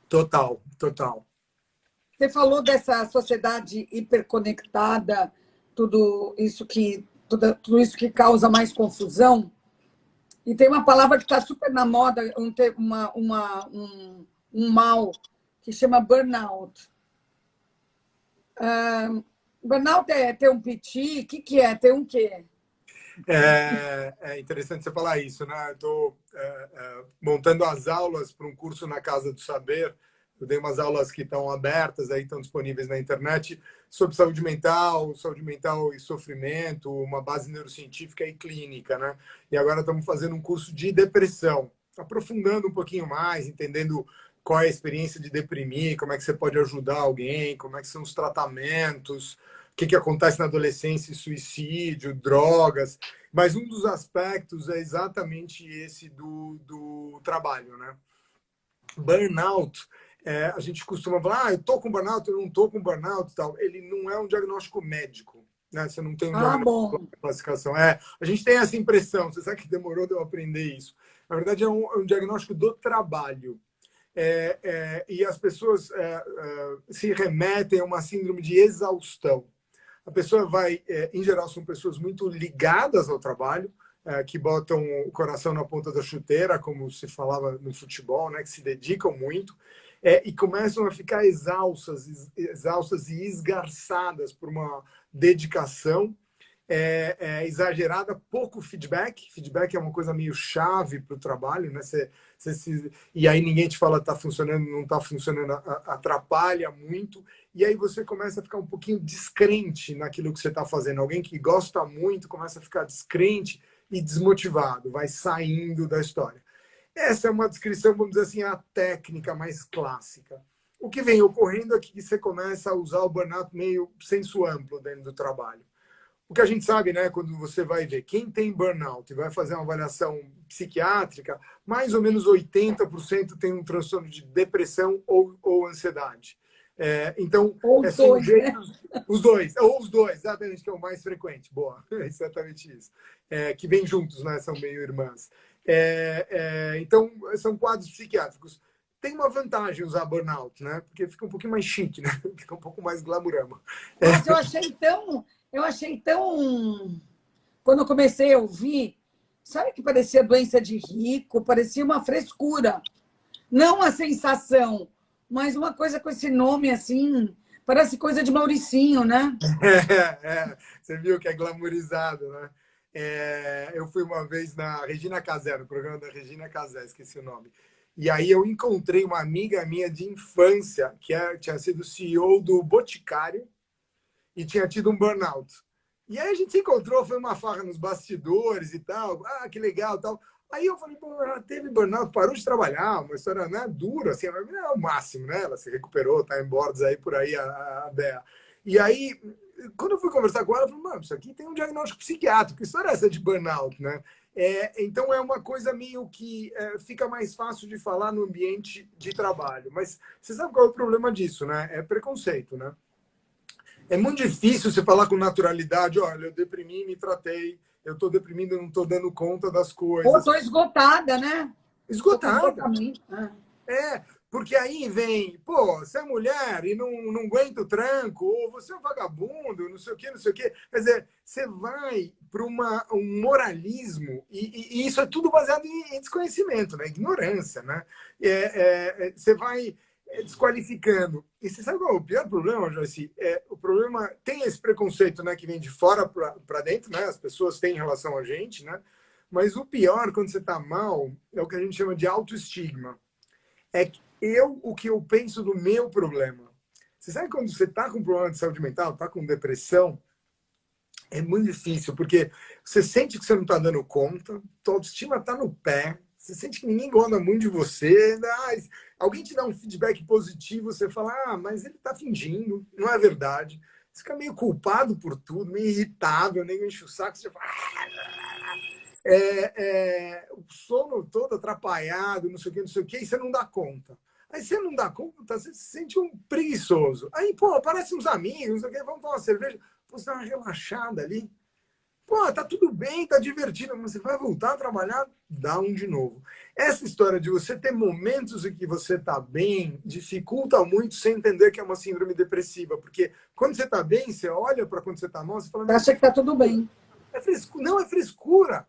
Total, total. Você falou dessa sociedade hiperconectada, tudo isso que causa mais confusão. E tem uma palavra que está super na moda, um mal, que chama burnout. Burnout é ter um piti? O que é? Ter um quê? É interessante você falar isso, né? Estou montando as aulas para um curso na Casa do Saber. Eu dei umas aulas que estão abertas, aí estão disponíveis na internet, sobre saúde mental e sofrimento, uma base neurocientífica e clínica, né? E agora estamos fazendo um curso de depressão, aprofundando um pouquinho mais, entendendo qual é a experiência de deprimir, como é que você pode ajudar alguém, como é que são os tratamentos, o que acontece na adolescência, suicídio, drogas. Mas um dos aspectos é exatamente esse do trabalho, né? Burnout, a gente costuma falar, eu estou com burnout, eu não estou com burnout e tal. Ele não é um diagnóstico médico, né? Você não tem um diagnóstico de classificação. A gente tem essa impressão, você sabe que demorou de eu aprender isso. Na verdade, é um diagnóstico do trabalho. E as pessoas se remetem a uma síndrome de exaustão. A pessoa vai, em geral, são pessoas muito ligadas ao trabalho, que botam o coração na ponta da chuteira, como se falava no futebol, né? Que se dedicam muito, e começam a ficar exaustas e esgarçadas por uma dedicação exagerada, pouco feedback. Feedback é uma coisa meio chave para o trabalho, né? E aí ninguém te fala está funcionando, não está funcionando, atrapalha muito. E aí você começa a ficar um pouquinho descrente naquilo que você está fazendo. Alguém que gosta muito começa a ficar descrente e desmotivado, vai saindo da história. Essa é uma descrição, vamos dizer assim, a técnica mais clássica. O que vem ocorrendo é que você começa a usar o burnout meio senso amplo dentro do trabalho. O que a gente sabe, né, quando você vai ver quem tem burnout e vai fazer uma avaliação psiquiátrica, mais ou menos 80% tem um transtorno de depressão ou ansiedade. Então, são jeitos, os dois, exatamente, que é o mais frequente. Boa, é exatamente isso. Que vêm juntos, né, são meio irmãs. Então, são quadros psiquiátricos. Tem uma vantagem usar burnout, né? Porque fica um pouquinho mais chique, né? Fica um pouco mais glamourama. Mas eu achei tão... Quando eu comecei a ouvir, sabe que parecia doença de rico, parecia uma frescura. Não a sensação, mas uma coisa com esse nome assim, parece coisa de Mauricinho, né? Você viu que é glamourizado, né? Eu fui uma vez na Regina Casé, no programa da Regina Casé, esqueci o nome. E aí eu encontrei uma amiga minha de infância, que tinha sido CEO do Boticário e tinha tido um burnout. E aí a gente se encontrou, foi uma farra nos bastidores e tal. Ah, que legal tal. Aí eu falei, pô, ela teve burnout, parou de trabalhar, uma história, né, dura, assim, não é o máximo, né? Ela se recuperou, tá em bordos aí por aí, a Bea. E aí, quando eu fui conversar com ela, eu falei, mano, isso aqui tem um diagnóstico psiquiátrico, que história é essa de burnout, né? Então é uma coisa meio que fica mais fácil de falar no ambiente de trabalho. Mas você sabe qual é o problema disso, né? É preconceito, né? É muito difícil você falar com naturalidade, olha, eu deprimi, me tratei, eu estou deprimindo, não estou dando conta das Ou coisas. estou esgotada, né? Estou com Esgotada. esgotamento. Porque aí vem, pô, você é mulher e não aguenta o tranco, ou você é um vagabundo, não sei o quê, não sei o quê. Quer dizer, você vai para um moralismo, e isso é tudo baseado em desconhecimento, né? Ignorância, né? Você vai desqualificando. E você sabe qual é o pior problema, Joyce? O problema tem esse preconceito, né, que vem de fora para dentro, né? As pessoas têm em relação a gente, né? Mas o pior, quando você está mal, é o que a gente chama de autoestigma. É o que eu penso do meu problema. Você sabe quando você está com problema de saúde mental, está com depressão, é muito difícil, porque você sente que você não está dando conta, tua autoestima está no pé, você sente que ninguém gosta muito de você, alguém te dá um feedback positivo, você fala, mas ele está fingindo, não é verdade. Você fica meio culpado por tudo, meio irritável, meio enche o saco, você fala, o sono todo atrapalhado, não sei o que, e você não dá conta. Aí você não dá conta, você se sente um preguiçoso. Aí, pô, aparecem uns amigos, não sei o que, vamos tomar uma cerveja, você dá uma relaxada ali. Pô, tá tudo bem, tá divertido, mas você vai voltar a trabalhar, dá um de novo. Essa história de você ter momentos em que você tá bem, dificulta muito sem entender que é uma síndrome depressiva, porque quando você tá bem, você olha para quando você tá mal, você fala... Você acha que tá tudo bem. Não, é frescura.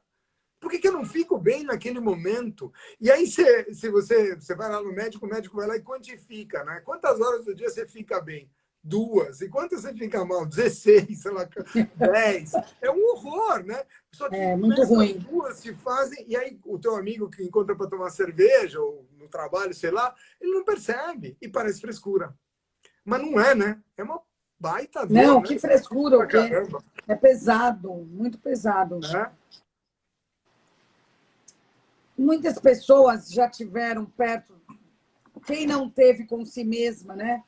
Por que eu não fico bem naquele momento? E aí, se você vai lá no médico, o médico vai lá e quantifica, né? Quantas horas do dia você fica bem? 2. E quantas você fica mal? 16, sei lá, 10. É um horror, né? Só que Muito essas ruim. 2 se fazem... E aí, o teu amigo que encontra para tomar cerveja, ou no trabalho, sei lá, ele não percebe. E parece frescura. Mas não é, né? É uma baita dor, Não, né? que frescura o quê? Caramba. É pesado, muito pesado. Muitas pessoas já tiveram perto, quem não teve com si mesma, né?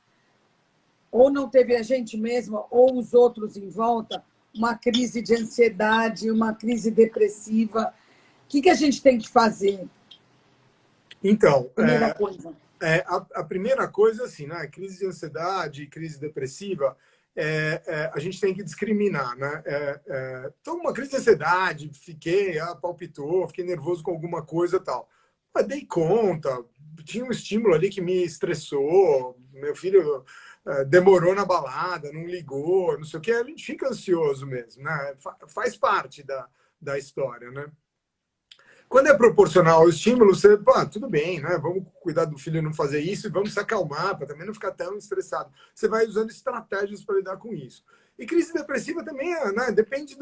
Ou não teve a gente mesma, ou os outros em volta, uma crise de ansiedade, uma crise depressiva. O que a gente tem que fazer? Então, Primeira coisa. a primeira coisa, assim, né? Crise de ansiedade, crise depressiva, a gente tem que discriminar, né? Então, uma crise de ansiedade, palpitou, fiquei nervoso com alguma coisa e tal. Mas dei conta, tinha um estímulo ali que me estressou, meu filho demorou na balada, não ligou, não sei o que, a gente fica ansioso mesmo, né? Faz parte da história, né? Quando é proporcional ao estímulo, você, tudo bem, né? Vamos cuidar do filho não fazer isso e vamos se acalmar para também não ficar tão estressado. Você vai usando estratégias para lidar com isso. E crise depressiva também, né? Depende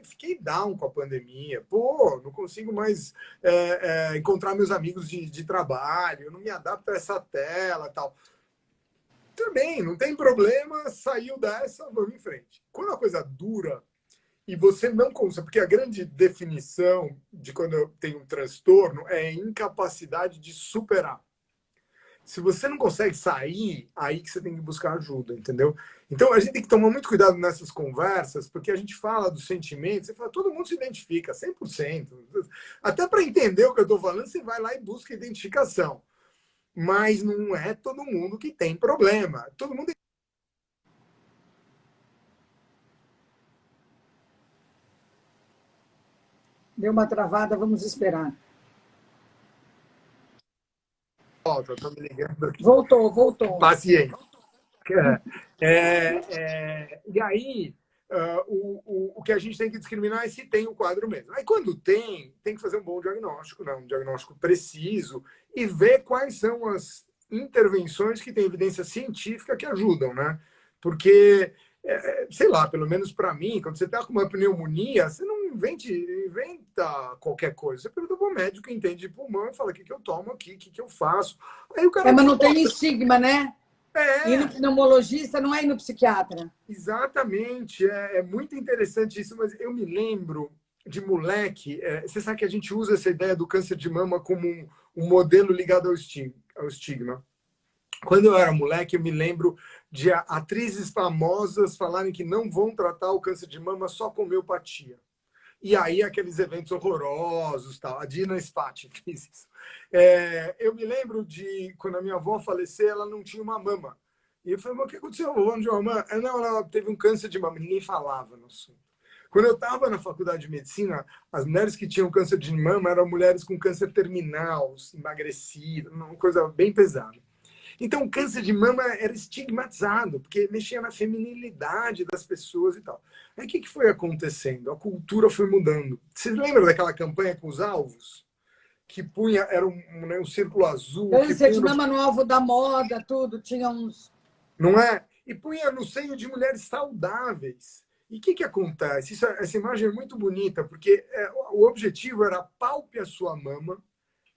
fiquei down com a pandemia. Pô, não consigo mais encontrar meus amigos de trabalho, não me adapto a essa tela e tal. Também, não tem problema, saiu dessa, vamos em frente. Quando a coisa dura, e você não consegue, porque a grande definição de quando eu tenho um transtorno é a incapacidade de superar. Se você não consegue sair, aí que você tem que buscar ajuda, entendeu? Então a gente tem que tomar muito cuidado nessas conversas, porque a gente fala dos sentimentos, você fala, todo mundo se identifica, 100%. Até para entender o que eu estou falando, você vai lá e busca identificação. Mas não é todo mundo que tem problema. Todo mundo Deu uma travada, vamos esperar. volta, tô me ligando aqui. Voltou. Paciente. E aí, o que a gente tem que discriminar é se tem o quadro mesmo. Aí, quando tem que fazer um bom diagnóstico, né? Um diagnóstico preciso, e ver quais são as intervenções que têm evidência científica que ajudam, né? Porque, sei lá, pelo menos para mim, quando você está com uma pneumonia, você não inventa qualquer coisa. Você pergunta para o médico que entende de pulmão e fala o que eu tomo aqui, o que eu faço. Aí o cara Mas não tem estigma, né? Ir no é, pneumologista não é ir no psiquiatra. exatamente. É muito interessante isso, mas eu me lembro de moleque. Você sabe que a gente usa essa ideia do câncer de mama como um modelo ligado ao estigma. Quando eu era moleque, eu me lembro de atrizes famosas falarem que não vão tratar o câncer de mama só com homeopatia. E aí, aqueles eventos horrorosos, tal. A Dina Spati fez isso. Eu me lembro de quando a minha avó faleceu, ela não tinha uma mama. E eu falei, mas o que aconteceu? A vovó não tinha uma mama? Não, ela teve um câncer de mama. Ninguém falava no assunto. Quando eu estava na faculdade de medicina, as mulheres que tinham câncer de mama eram mulheres com câncer terminal, emagrecidas, uma coisa bem pesada. Então, o câncer de mama era estigmatizado, porque mexia na feminilidade das pessoas e tal. Aí, o que foi acontecendo? A cultura foi mudando. Vocês lembram daquela campanha com os alvos? Que punha, era um círculo azul. Que Câncer punha de mama no alvo da moda, tudo. Tinha uns... Não é? E punha no seio de mulheres saudáveis. E o que acontece? Essa imagem é muito bonita, porque o objetivo era palpe a sua mama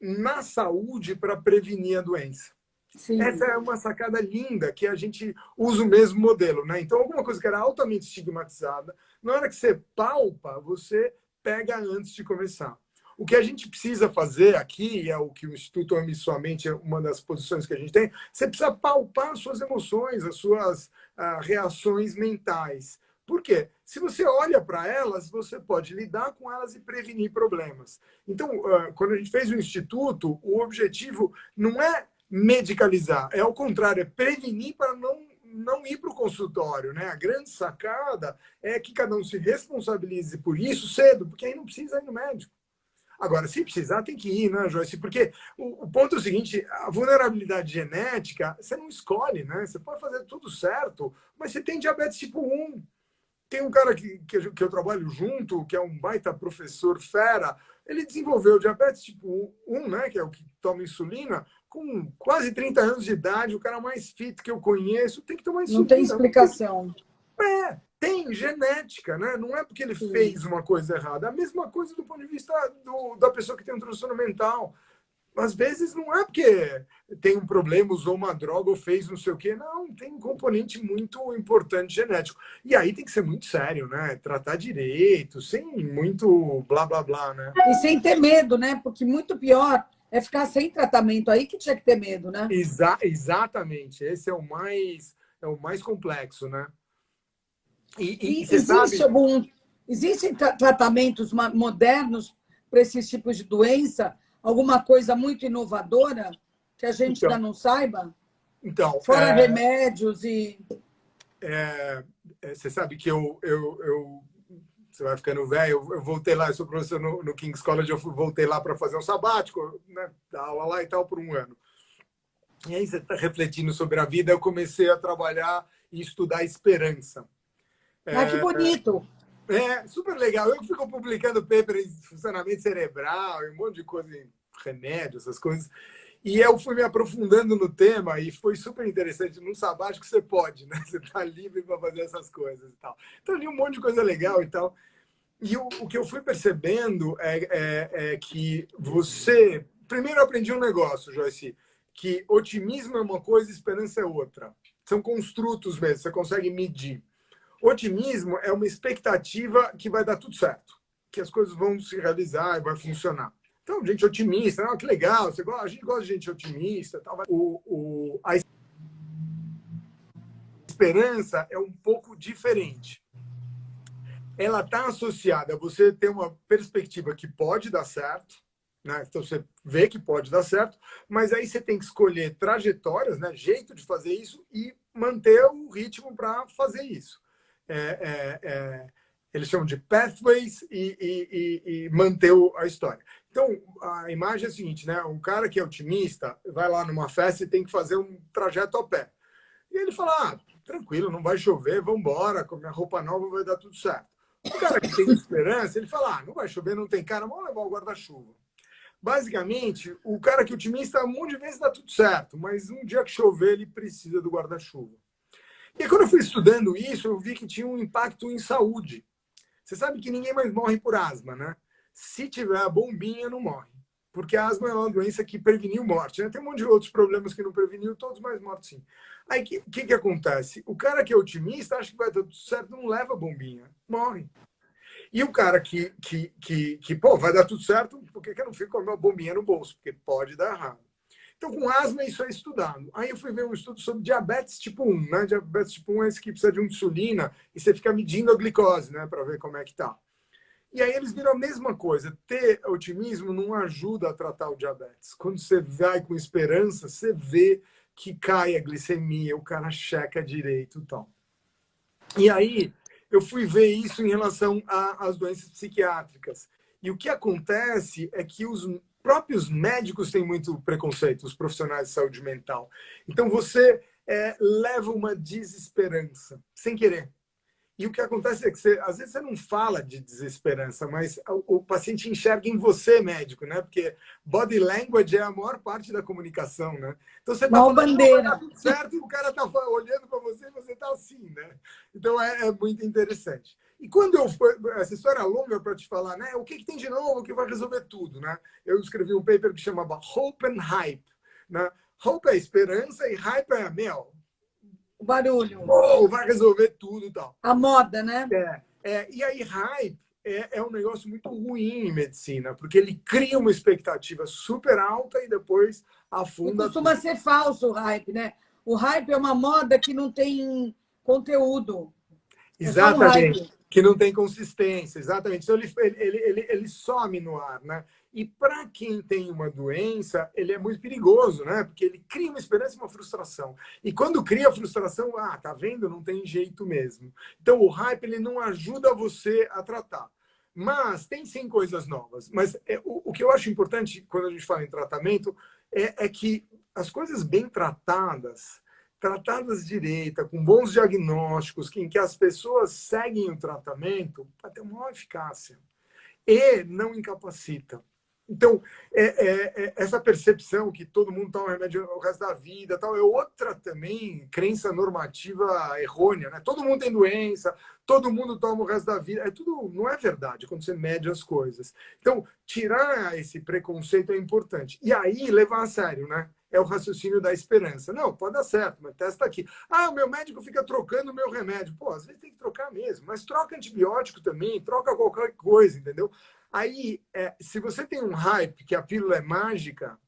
na saúde para prevenir a doença. Sim. Essa é uma sacada linda, que a gente usa o mesmo modelo, né? Então, alguma coisa que era altamente estigmatizada, na hora que você palpa, você pega antes de começar. O que a gente precisa fazer aqui, é o que o Instituto Ame Sua Mente, é uma das posições que a gente tem, você precisa palpar as suas emoções, as suas reações mentais. Por quê? Se você olha para elas, você pode lidar com elas e prevenir problemas. Então, quando a gente fez o Instituto, o objetivo não é medicalizar, é ao contrário, é prevenir para não ir para o consultório, né? A grande sacada é que cada um se responsabilize por isso cedo, porque aí não precisa ir no médico. Agora, se precisar, tem que ir, né, Joyce? Porque o ponto é o seguinte, a vulnerabilidade genética, você não escolhe, né? Você pode fazer tudo certo, mas você tem diabetes tipo 1. Tem um cara que eu trabalho junto, que é um baita professor fera, ele desenvolveu diabetes tipo 1, né, que é o que toma insulina, com quase 30 anos de idade, o cara mais fit que eu conheço, tem que tomar insulina. Não tem explicação. Tem genética, né? Não é porque ele fez uma coisa errada. É a mesma coisa do ponto de vista da pessoa que tem um transtorno mental. Às vezes não é porque tem um problema, usou uma droga ou fez não sei o quê. Não, tem um componente muito importante genético. E aí tem que ser muito sério, né? Tratar direito, sem muito blá, blá, blá, né? E sem ter medo, né? Porque muito pior é ficar sem tratamento. Aí que tinha que ter medo, né? Exatamente. Esse é o mais complexo, né? E você sabe... Existem tratamentos modernos para esses tipos de doença? Alguma coisa muito inovadora que a gente ainda não saiba? Então, fora remédios e... Você sabe que você vai ficando velho, eu voltei lá, eu sou professor no King's College, eu voltei lá para fazer um sabático, né, dar aula lá e tal por um ano. E aí você está refletindo sobre a vida, eu comecei a trabalhar e estudar esperança. Que bonito! Super legal. Eu fico publicando paper em funcionamento cerebral e um monte de coisa em remédio, essas coisas. E eu fui me aprofundando no tema e foi super interessante. Num sabático você pode, né? Você está livre para fazer essas coisas e tal. Então, ali um monte de coisa legal e tal. E o que eu fui percebendo é que você... Primeiro eu aprendi um negócio, Joyce, que otimismo é uma coisa e esperança é outra. São construtos mesmo, você consegue medir. Otimismo é uma expectativa que vai dar tudo certo, que as coisas vão se realizar e vai funcionar. Então, gente otimista, que legal, a gente gosta de gente otimista. Tal. A esperança é um pouco diferente. Ela está associada a você ter uma perspectiva que pode dar certo, né? Então você vê que pode dar certo, mas aí você tem que escolher trajetórias, né? Jeito de fazer isso e manter o ritmo para fazer isso. Eles chamam de pathways e manter a história. Então, a imagem é a seguinte, né? Um cara que é otimista vai lá numa festa e tem que fazer um trajeto a pé. E ele fala, tranquilo, não vai chover, vamos embora, com a minha roupa nova vai dar tudo certo. O cara que tem esperança, ele fala, não vai chover, não tem cara, vamos levar o guarda-chuva. Basicamente, o cara que é otimista, um monte de vezes dá tudo certo, mas um dia que chover, ele precisa do guarda-chuva. E quando eu fui estudando isso, eu vi que tinha um impacto em saúde. Você sabe que ninguém mais morre por asma, né? Se tiver a bombinha, não morre. Porque a asma é uma doença que preveniu morte, né? Tem um monte de outros problemas que não preveniu, todos mais mortos sim. Aí o que acontece? O cara que é otimista acha que vai dar tudo certo, não leva a bombinha, morre. E o cara pô, vai dar tudo certo, por que eu não fico com a minha bombinha no bolso? Porque pode dar errado. Então, com asma, isso é estudado. Aí eu fui ver um estudo sobre diabetes tipo 1, né? Diabetes tipo 1 é esse que precisa de insulina e você fica medindo a glicose, né? Para ver como é que tá. E aí eles viram a mesma coisa. Ter otimismo não ajuda a tratar o diabetes. Quando você vai com esperança, você vê que cai a glicemia, o cara checa direito e tal. E aí eu fui ver isso em relação às doenças psiquiátricas. E o que acontece é que os próprios médicos têm muito preconceito, os profissionais de saúde mental. Então você leva uma desesperança, sem querer. E o que acontece é que às vezes você não fala de desesperança, mas o paciente enxerga em você, médico, né? Porque body language é a maior parte da comunicação, né? Então você tá Mal falando, não, vai dar bandeira. tudo certo, e o cara tá olhando para você e você tá assim, né? Então é muito interessante. E quando essa história é longa para te falar, né? O que tem de novo que vai resolver tudo, né? Eu escrevi um paper que chamava Hope and Hype, né? Hope é esperança e hype é, O barulho. oh, vai resolver tudo e tal. A moda, né? E aí, hype é um negócio muito ruim em medicina, porque ele cria uma expectativa super alta e depois E afunda costuma tudo. ser falso o hype, né? O hype é uma moda que não tem conteúdo. É só um Exatamente. hype. Que não tem consistência, exatamente. Então, ele some no ar, né? E para quem tem uma doença, ele é muito perigoso, né? Porque ele cria uma esperança e uma frustração. E quando cria a frustração, tá vendo? Não tem jeito mesmo. Então, o hype, ele não ajuda você a tratar. Mas tem sim coisas novas. Mas o que eu acho importante quando a gente fala em tratamento é que as coisas bem tratadas direita, com bons diagnósticos, em que as pessoas seguem o tratamento, vai ter uma maior eficácia. E não incapacita. Então, essa percepção que todo mundo toma remédio o resto da vida, tal, é outra também crença normativa errônea, né? Todo mundo tem doença, todo mundo toma o resto da vida. Tudo não é verdade quando você mede as coisas. Então, tirar esse preconceito é importante. E aí, levar a sério, né? É o raciocínio da esperança. Não, pode dar certo, mas testa aqui. O meu médico fica trocando o meu remédio. Pô, às vezes tem que trocar mesmo, mas troca antibiótico também, troca qualquer coisa, entendeu? Aí, se você tem um hype que a pílula é mágica,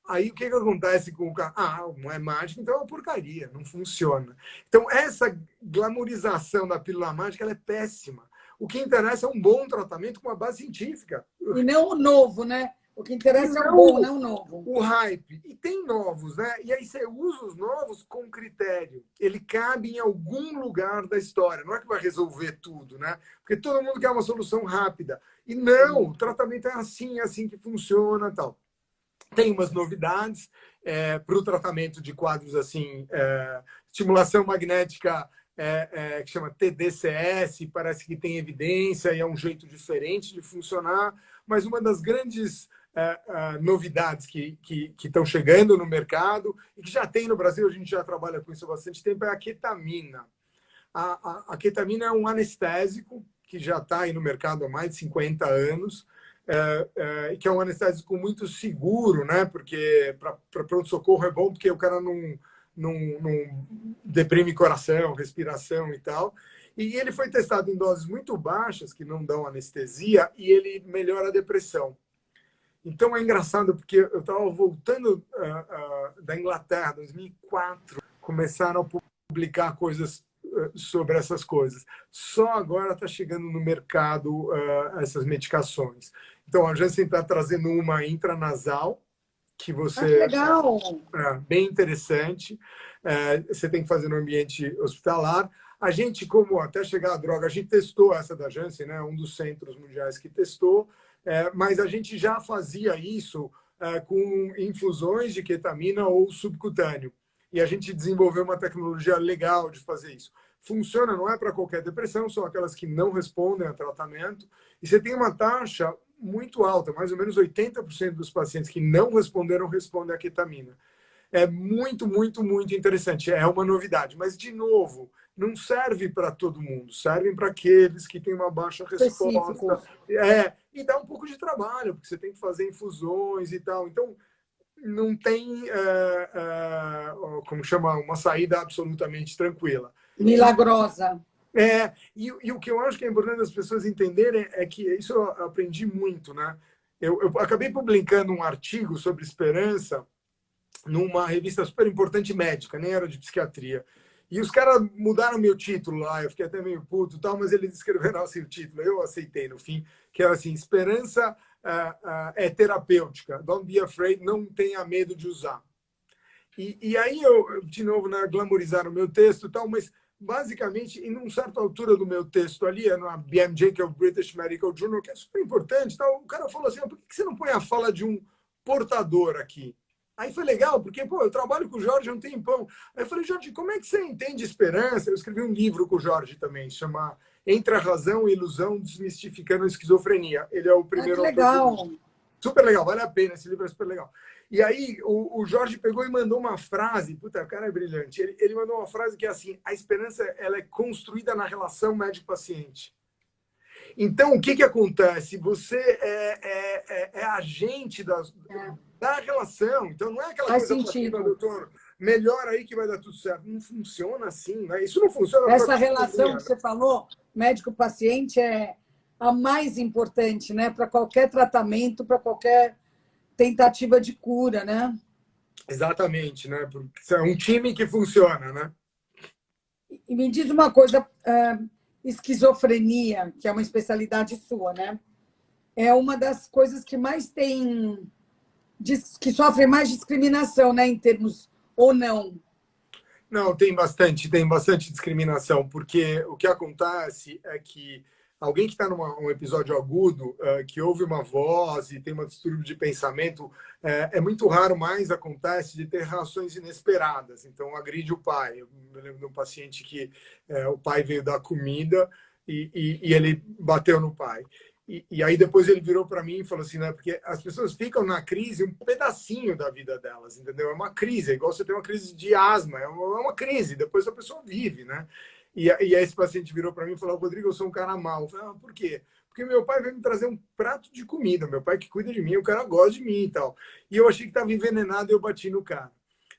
aí o que acontece com o cara? Não é mágica, então é uma porcaria, não funciona. Então, essa glamorização da pílula mágica ela é péssima. O que interessa é um bom tratamento com uma base científica. E não o novo, né? O que E interessa é o não bom, não o novo. o hype. E tem novos, né? E aí você usa os novos com critério. Ele cabe em algum lugar da história. Não é que vai resolver tudo, né? Porque todo mundo quer uma solução rápida. E não, o tratamento é assim que funciona, tal. Tem umas novidades para o tratamento de quadros assim, estimulação magnética que chama TDCS, parece que tem evidência e é um jeito diferente de funcionar, mas uma das grandes novidades que estão chegando no mercado e que já tem no Brasil, a gente já trabalha com isso há bastante tempo, é a ketamina. A ketamina é um anestésico que já está aí no mercado há mais de 50 anos, que é um anestésico muito seguro, né? Porque para pronto-socorro é bom porque o cara não deprime coração, respiração e tal. E ele foi testado em doses muito baixas, que não dão anestesia, e ele melhora a depressão. Então é engraçado, porque eu estava voltando da Inglaterra, 2004, começaram a publicar coisas sobre essas coisas. Só agora está chegando no mercado essas medicações. Então, a Janssen está trazendo uma intranasal, que você... que legal! Bem interessante. Você tem que fazer no ambiente hospitalar. A gente, como até chegar a droga, a gente testou essa da Janssen, né? Um dos centros mundiais que testou, mas a gente já fazia isso com infusões de ketamina ou subcutâneo. E a gente desenvolveu uma tecnologia legal de fazer isso. Funciona, não é para qualquer depressão, são aquelas que não respondem a tratamento. E você tem uma taxa muito alta, mais ou menos 80% dos pacientes que não responderam respondem à ketamina. É muito, muito, muito interessante. É uma novidade. Mas, de novo, não serve para todo mundo, servem para aqueles que têm uma baixa resposta. Específicos. E dá um pouco de trabalho, porque você tem que fazer infusões e tal. Então, não tem, como chama, uma saída absolutamente tranquila. Milagrosa. E o que eu acho que é importante as pessoas entenderem é que isso eu aprendi muito, né? Eu acabei publicando um artigo sobre esperança numa revista super importante médica, nem era de psiquiatria. E os caras mudaram meu título lá, eu fiquei até meio puto e tal, mas eles escreveram assim o título, eu aceitei no fim, que era assim, esperança é terapêutica, don't be afraid, não tenha medo de usar. E aí eu, de novo, né, glamorizaram o meu texto e tal, mas basicamente, em uma certa altura do meu texto ali, na BMJ, que é o British Medical Journal, que é super importante, tal, o cara falou assim, por que você não põe a fala de um portador aqui? Aí foi legal, porque pô, eu trabalho com o Jorge há um tempão. Aí eu falei, Jorge, como é que você entende esperança? Eu escrevi um livro com o Jorge também, chama Entre a Razão e a Ilusão, Desmistificando a Esquizofrenia. Ele é o Que primeiro autor do legal. livro. Super legal, vale a pena, esse livro é super legal. E aí o Jorge pegou e mandou uma frase, puta, o cara é brilhante, ele mandou uma frase que é assim, a esperança ela é construída na relação médico-paciente. Então, o que, que acontece? Você é agente da relação. Então, não é aquela Faz coisa passiva, sentido. doutor, melhor aí que vai dar tudo certo. Não funciona assim, né? Isso não funciona para Essa relação que você falou, médico-paciente, é a mais importante, né? Para qualquer tratamento, para qualquer tentativa de cura, né? Exatamente, né? Porque é um time que funciona, né? E me diz uma coisa, esquizofrenia, que é uma especialidade sua, né? É uma das coisas que mais tem, que sofre mais discriminação, né? Em termos, ou não. Não, tem bastante discriminação, porque o que acontece é que alguém que está num episódio agudo, que ouve uma voz e tem um distúrbio de pensamento, é muito raro, mas acontece de ter reações inesperadas. Então, agride o pai. Eu me lembro de um paciente que o pai veio dar comida e ele bateu no pai. E aí depois ele virou para mim e falou assim, né? Porque as pessoas ficam na crise um pedacinho da vida delas, entendeu? É uma crise, é igual você ter uma crise de asma, é uma crise, depois a pessoa vive, né? E aí esse paciente virou para mim e falou, Rodrigo, eu sou um cara mau. Eu falei, por quê? Porque meu pai veio me trazer um prato de comida, meu pai que cuida de mim, o cara gosta de mim e tal. E eu achei que estava envenenado e eu bati no cara.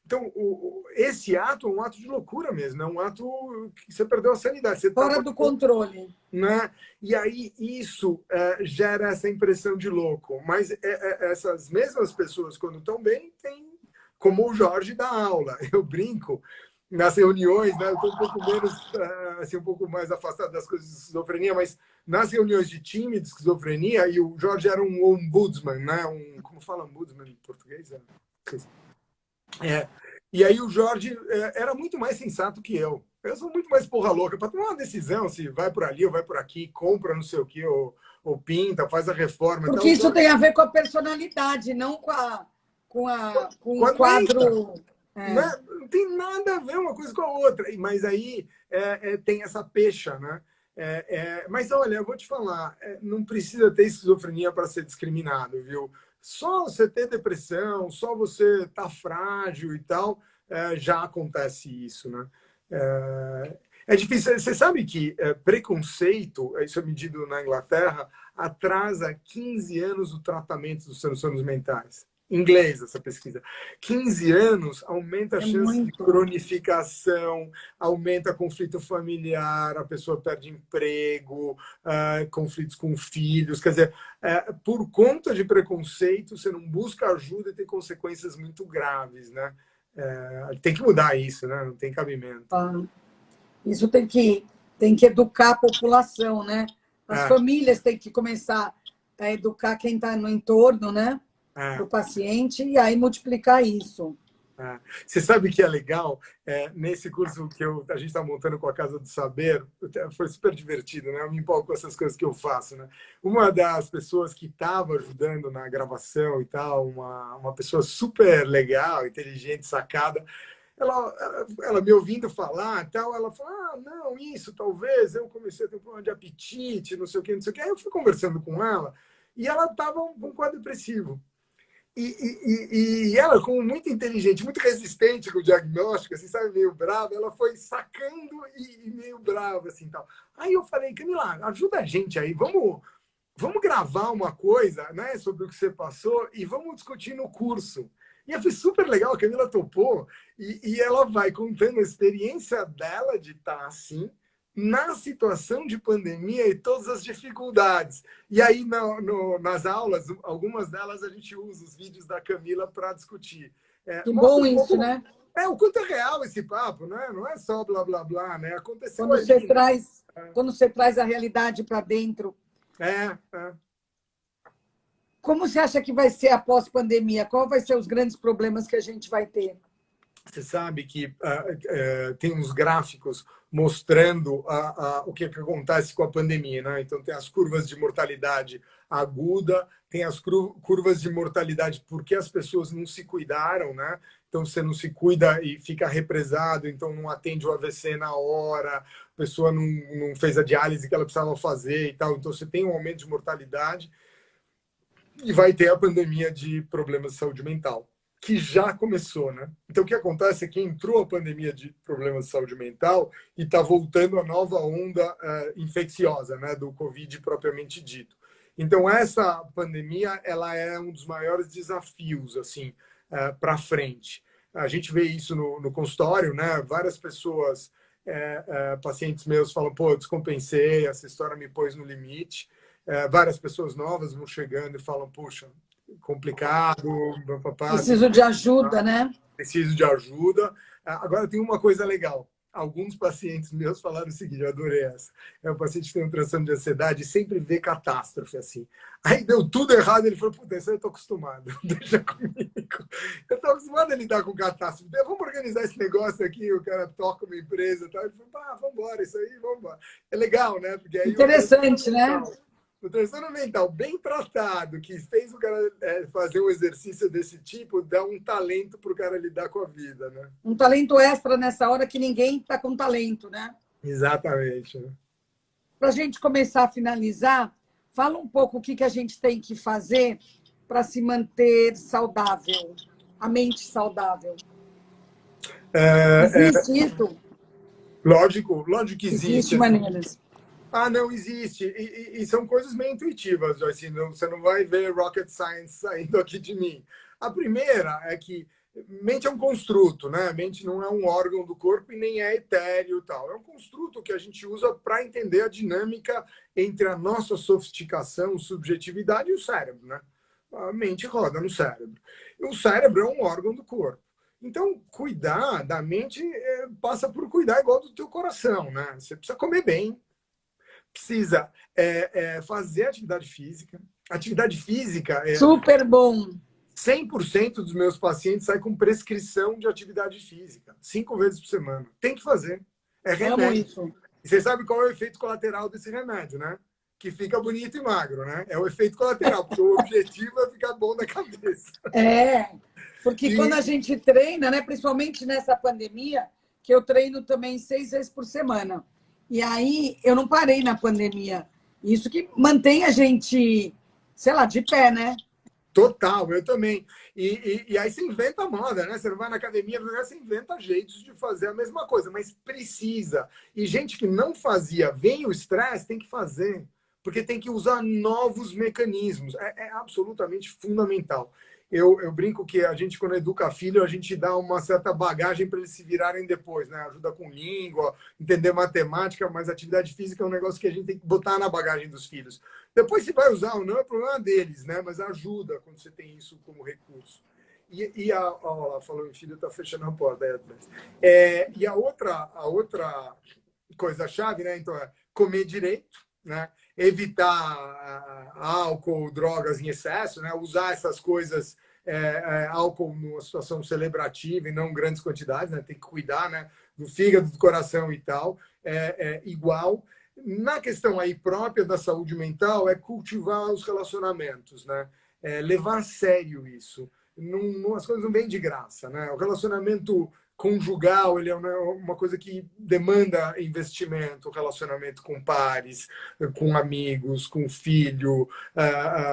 Então, esse ato é um ato de loucura mesmo, é um ato que você perdeu a sanidade. Você Fora do controle. Né? E aí isso gera essa impressão de louco. Mas essas mesmas pessoas, quando estão bem, tem como o Jorge dá aula. Eu brinco nas reuniões, né? Eu estou um pouco menos, assim, um pouco mais afastado das coisas de esquizofrenia, mas nas reuniões de time de esquizofrenia, e o Jorge era um ombudsman, né? Como fala ombudsman em português? E aí o Jorge era muito mais sensato que eu. Eu sou muito mais porra louca para tomar uma decisão se vai por ali ou vai por aqui, compra não sei o que, ou pinta, faz a reforma. Porque Então, isso tem a ver com a personalidade, não com o quadro. Né? Não tem nada a ver uma coisa com a outra. Mas aí tem essa pecha, né? Mas olha, eu vou te falar, não precisa ter esquizofrenia para ser discriminado, viu? Só você ter depressão, só você estar frágil e tal, já acontece isso, né? É difícil. Você sabe que preconceito, isso é medido na Inglaterra, atrasa 15 anos o tratamento dos transtornos mentais. Em inglês, essa pesquisa. 15 anos aumenta a chance de cronificação, aumenta conflito familiar, a pessoa perde emprego, conflitos com filhos. Quer dizer, por conta de preconceito, você não busca ajuda e tem consequências muito graves, né? Tem que mudar isso, né? Não tem cabimento. Isso tem que educar a população, né? As famílias têm que começar a educar quem está no entorno, né? Do paciente, e aí multiplicar isso. Você sabe que é legal? Nesse curso que a gente está montando com a Casa do Saber, foi super divertido, né? Eu me empolgo com essas coisas que eu faço, né? Uma das pessoas que estava ajudando na gravação e tal, uma pessoa super legal, inteligente, sacada, ela me ouvindo falar, tal, ela falou, não, isso, talvez, eu comecei a ter um problema de apetite, não sei o que, não sei o que. Aí eu fui conversando com ela, e ela estava com um quadro depressivo. E ela, como muito inteligente, muito resistente com o diagnóstico, assim, sabe, meio brava, ela foi sacando e meio brava, assim, tal. Aí eu falei, Camila, ajuda a gente aí, vamos gravar uma coisa, né, sobre o que você passou e vamos discutir no curso. E foi super legal, a Camila topou, e ela vai contando a experiência dela de estar assim, na situação de pandemia e todas as dificuldades. E aí, nas aulas, algumas delas a gente usa os vídeos da Camila para discutir. Que Mostra bom um isso, pouco né? o quanto é real esse papo, né? Não é só blá, blá, blá, né? Aconteceu Quando você ali. traz, quando você traz a realidade para dentro. É. Como você acha que vai ser após pandemia? Qual vai ser os grandes problemas que a gente vai ter? Você sabe que tem uns gráficos mostrando o que acontece com a pandemia, né? Então, tem as curvas de mortalidade aguda, tem as curvas de mortalidade porque as pessoas não se cuidaram, né? Então, você não se cuida e fica represado, então não atende o AVC na hora, a pessoa não fez a diálise que ela precisava fazer e tal. Então, você tem um aumento de mortalidade e vai ter a pandemia de problemas de saúde mental, que já começou, né? Então, o que acontece é que entrou a pandemia de problemas de saúde mental e está voltando a nova onda infecciosa, né, do Covid propriamente dito. Então, essa pandemia, ela é um dos maiores desafios, assim, para frente. A gente vê isso no consultório, né? Várias pessoas, pacientes meus falam, pô, eu descompensei, essa história me pôs no limite. Várias pessoas novas vão chegando e falam, puxa, complicado, papapá, Preciso de ajuda, né? preciso de ajuda. Agora, tem uma coisa legal. Alguns pacientes meus falaram o seguinte, eu adorei essa. O paciente que tem um transtorno de ansiedade e sempre vê catástrofe, assim. Aí deu tudo errado, ele falou, puta, isso aí eu tô acostumado, deixa comigo. Eu tô acostumado a lidar com catástrofe. Vamos organizar esse negócio aqui, o cara toca uma empresa e tal. Ele falou, vamos embora, isso aí, vamos embora. É legal, né? Porque aí Interessante, né? o transtorno mental bem tratado, que fez o cara fazer um exercício desse tipo, dá um talento para o cara lidar com a vida, né? Um talento extra nessa hora que ninguém está com talento, né? Exatamente. Para a gente começar a finalizar, fala um pouco o que a gente tem que fazer para se manter saudável, a mente saudável. Existe isso? Lógico que existe. Existe maneiras. Não, existe. E são coisas meio intuitivas, Joyce. Você não vai ver rocket science saindo aqui de mim. A primeira é que mente é um construto, né? Mente não é um órgão do corpo e nem é etéreo e tal. É um construto que a gente usa para entender a dinâmica entre a nossa sofisticação, subjetividade e o cérebro, né? A mente roda no cérebro. E o cérebro é um órgão do corpo. Então, cuidar da mente passa por cuidar igual do teu coração, né? Você precisa comer bem, precisa fazer atividade física. Atividade física Super bom. 100% dos meus pacientes saem com prescrição de atividade física, 5 vezes por semana. Tem que fazer. É remédio. Amo isso. E você sabe qual é o efeito colateral desse remédio, né? Que fica bonito e magro, né? É o efeito colateral, porque o objetivo é ficar bom na cabeça. Porque quando a gente treina, né, principalmente nessa pandemia, que eu treino também 6 vezes por semana. E aí eu não parei na pandemia. Isso que mantém a gente, sei lá, de pé, né? Total, eu também. E aí você inventa a moda, né? Você não vai na academia, você inventa jeitos de fazer a mesma coisa, mas precisa. E gente que não fazia, vem o estresse, tem que fazer, porque tem que usar novos mecanismos. É absolutamente fundamental. Eu brinco que a gente, quando educa filho, a gente dá uma certa bagagem para eles se virarem depois, né? Ajuda com língua, entender matemática, mas atividade física é um negócio que a gente tem que botar na bagagem dos filhos. Depois, se vai usar ou não, é problema deles, né? Mas ajuda quando você tem isso como recurso. Lá, falou em filho, tá fechando a porta aí atrás. E a outra coisa-chave, né? Então, é comer direito, né? Evitar álcool, drogas em excesso, né? Usar essas coisas, álcool numa situação celebrativa e não grandes quantidades, né? Tem que cuidar, né? Do fígado, do coração e tal. Igual. Na questão aí própria da saúde mental, é cultivar os relacionamentos, né? Levar a sério isso. As coisas não vêm de graça, né? O relacionamento conjugal, ele é uma coisa que demanda investimento, relacionamento com pares, com amigos, com filho,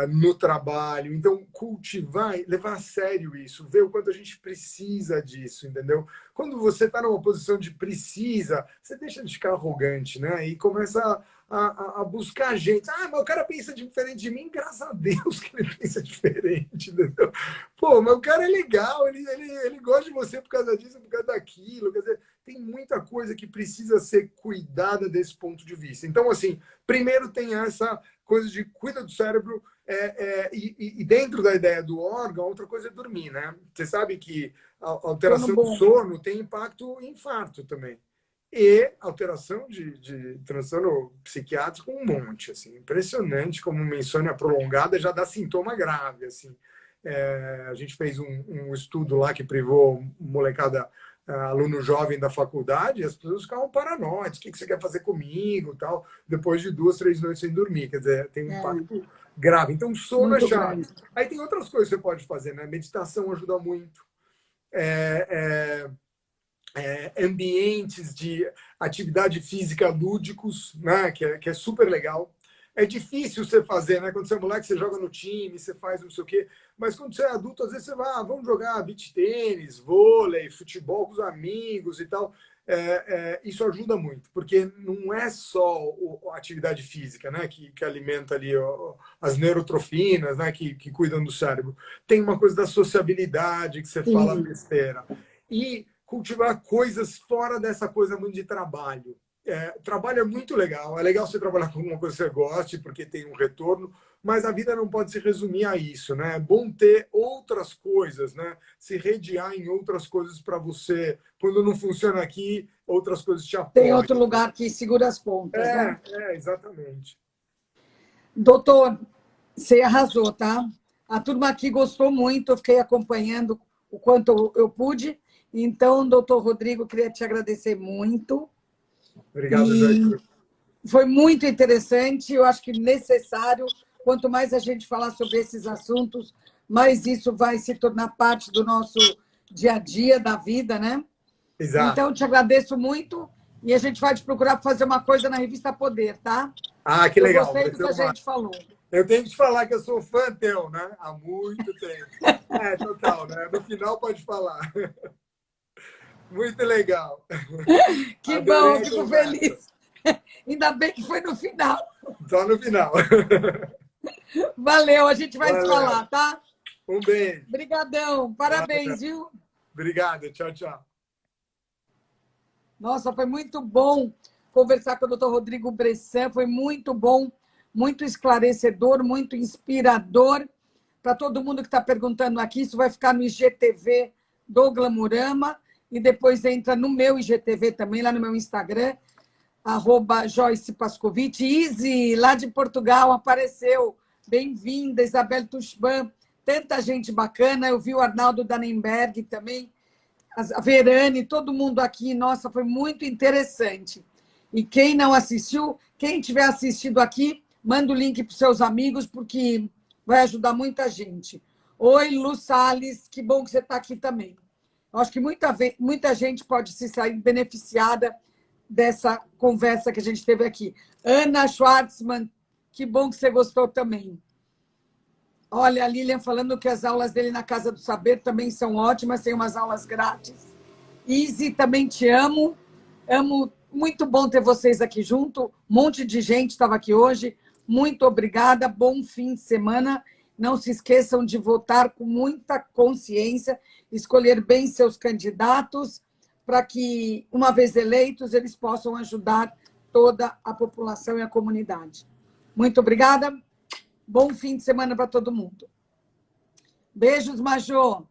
no trabalho. Então, cultivar, levar a sério isso, ver o quanto a gente precisa disso, entendeu? Quando você está numa posição de precisa, você deixa de ficar arrogante, né? E começa a buscar gente. Ah, mas o cara pensa diferente de mim, graças a Deus que ele pensa diferente, entendeu? Pô, mas o cara é legal, ele gosta de você por causa disso, por causa daquilo. Quer dizer, tem muita coisa que precisa ser cuidada desse ponto de vista. Então, assim, primeiro tem essa coisa de cuida do cérebro, e dentro da ideia do órgão, outra coisa é dormir, né? Você sabe que a alteração do sono tem impacto em infarto também. E alteração de transtorno psiquiátrico um monte, assim, impressionante como uma insônia prolongada já dá sintoma grave, assim. A gente fez um estudo lá que privou molecada, aluno jovem da faculdade, e as pessoas ficavam paranoides, o que você quer fazer comigo, tal, depois de 2, 3 noites sem dormir, quer dizer, tem um impacto grave. Então, sono é chave. Aí tem outras coisas que você pode fazer, né? Meditação ajuda muito. Ambientes de atividade física lúdicos, né? Que é super legal. É difícil você fazer, né? Quando você é moleque, você joga no time, você faz não sei o quê. Mas quando você é adulto, às vezes você vai, vamos jogar beach tênis, vôlei, futebol com os amigos e tal. Isso ajuda muito, porque não é só a atividade física, né? Que alimenta ali as neurotrofinas, né? Que cuidam do cérebro. Tem uma coisa da sociabilidade, que você fala besteira. E cultivar coisas fora dessa coisa muito de trabalho. Trabalho é muito legal. É legal você trabalhar com uma coisa que você goste, porque tem um retorno, mas a vida não pode se resumir a isso, né? É bom ter outras coisas, né? Se redear em outras coisas para você. Quando não funciona aqui, outras coisas te apoiam. Tem outro lugar que segura as pontas, né? Exatamente. Doutor, você arrasou, tá? A turma aqui gostou muito, eu fiquei acompanhando o quanto eu pude. Então, doutor Rodrigo, queria te agradecer muito. Obrigado, Jair. Foi muito interessante, eu acho que necessário. Quanto mais a gente falar sobre esses assuntos, mais isso vai se tornar parte do nosso dia a dia, da vida, né? Exato. Então, te agradeço muito e a gente vai te procurar fazer uma coisa na revista Poder, tá? Que legal. Eu gostei do que a gente falou. Eu tenho que te falar que eu sou fã teu, né? Há muito tempo. Total, né? No final pode falar. Muito legal. Que Adorei bom, fico feliz. Ainda bem que foi no final. Só no final. Valeu, a gente vai se falar, tá? Um beijo. Obrigadão, parabéns, viu? Obrigado, tchau, tchau. Nossa, foi muito bom conversar com o doutor Rodrigo Bressan, foi muito bom, muito esclarecedor, muito inspirador. Para todo mundo que está perguntando aqui, isso vai ficar no IGTV do Glamurama e depois entra no meu IGTV também, lá no meu Instagram, @Joyce Pascovitch. Izzy, lá de Portugal, apareceu. Bem-vinda, Isabel Tuchban. Tanta gente bacana. Eu vi o Arnaldo Danenberg também, a Verane, todo mundo aqui. Nossa, foi muito interessante. E quem não assistiu, quem tiver assistido aqui, manda o link para os seus amigos, porque vai ajudar muita gente. Oi, Lu Salles, que bom que você está aqui também. Eu acho que muita gente pode se sair beneficiada dessa conversa que a gente teve aqui. Ana Schwartzman, que bom que você gostou também. Olha, a Lilian falando que as aulas dele na Casa do Saber também são ótimas, tem umas aulas grátis. Izzy, também te amo. Amo, muito bom ter vocês aqui junto. Um monte de gente estava aqui hoje. Muito obrigada, bom fim de semana. Não se esqueçam de votar com muita consciência, escolher bem seus candidatos, para que, uma vez eleitos, eles possam ajudar toda a população e a comunidade. Muito obrigada. Bom fim de semana para todo mundo. Beijos, Majô.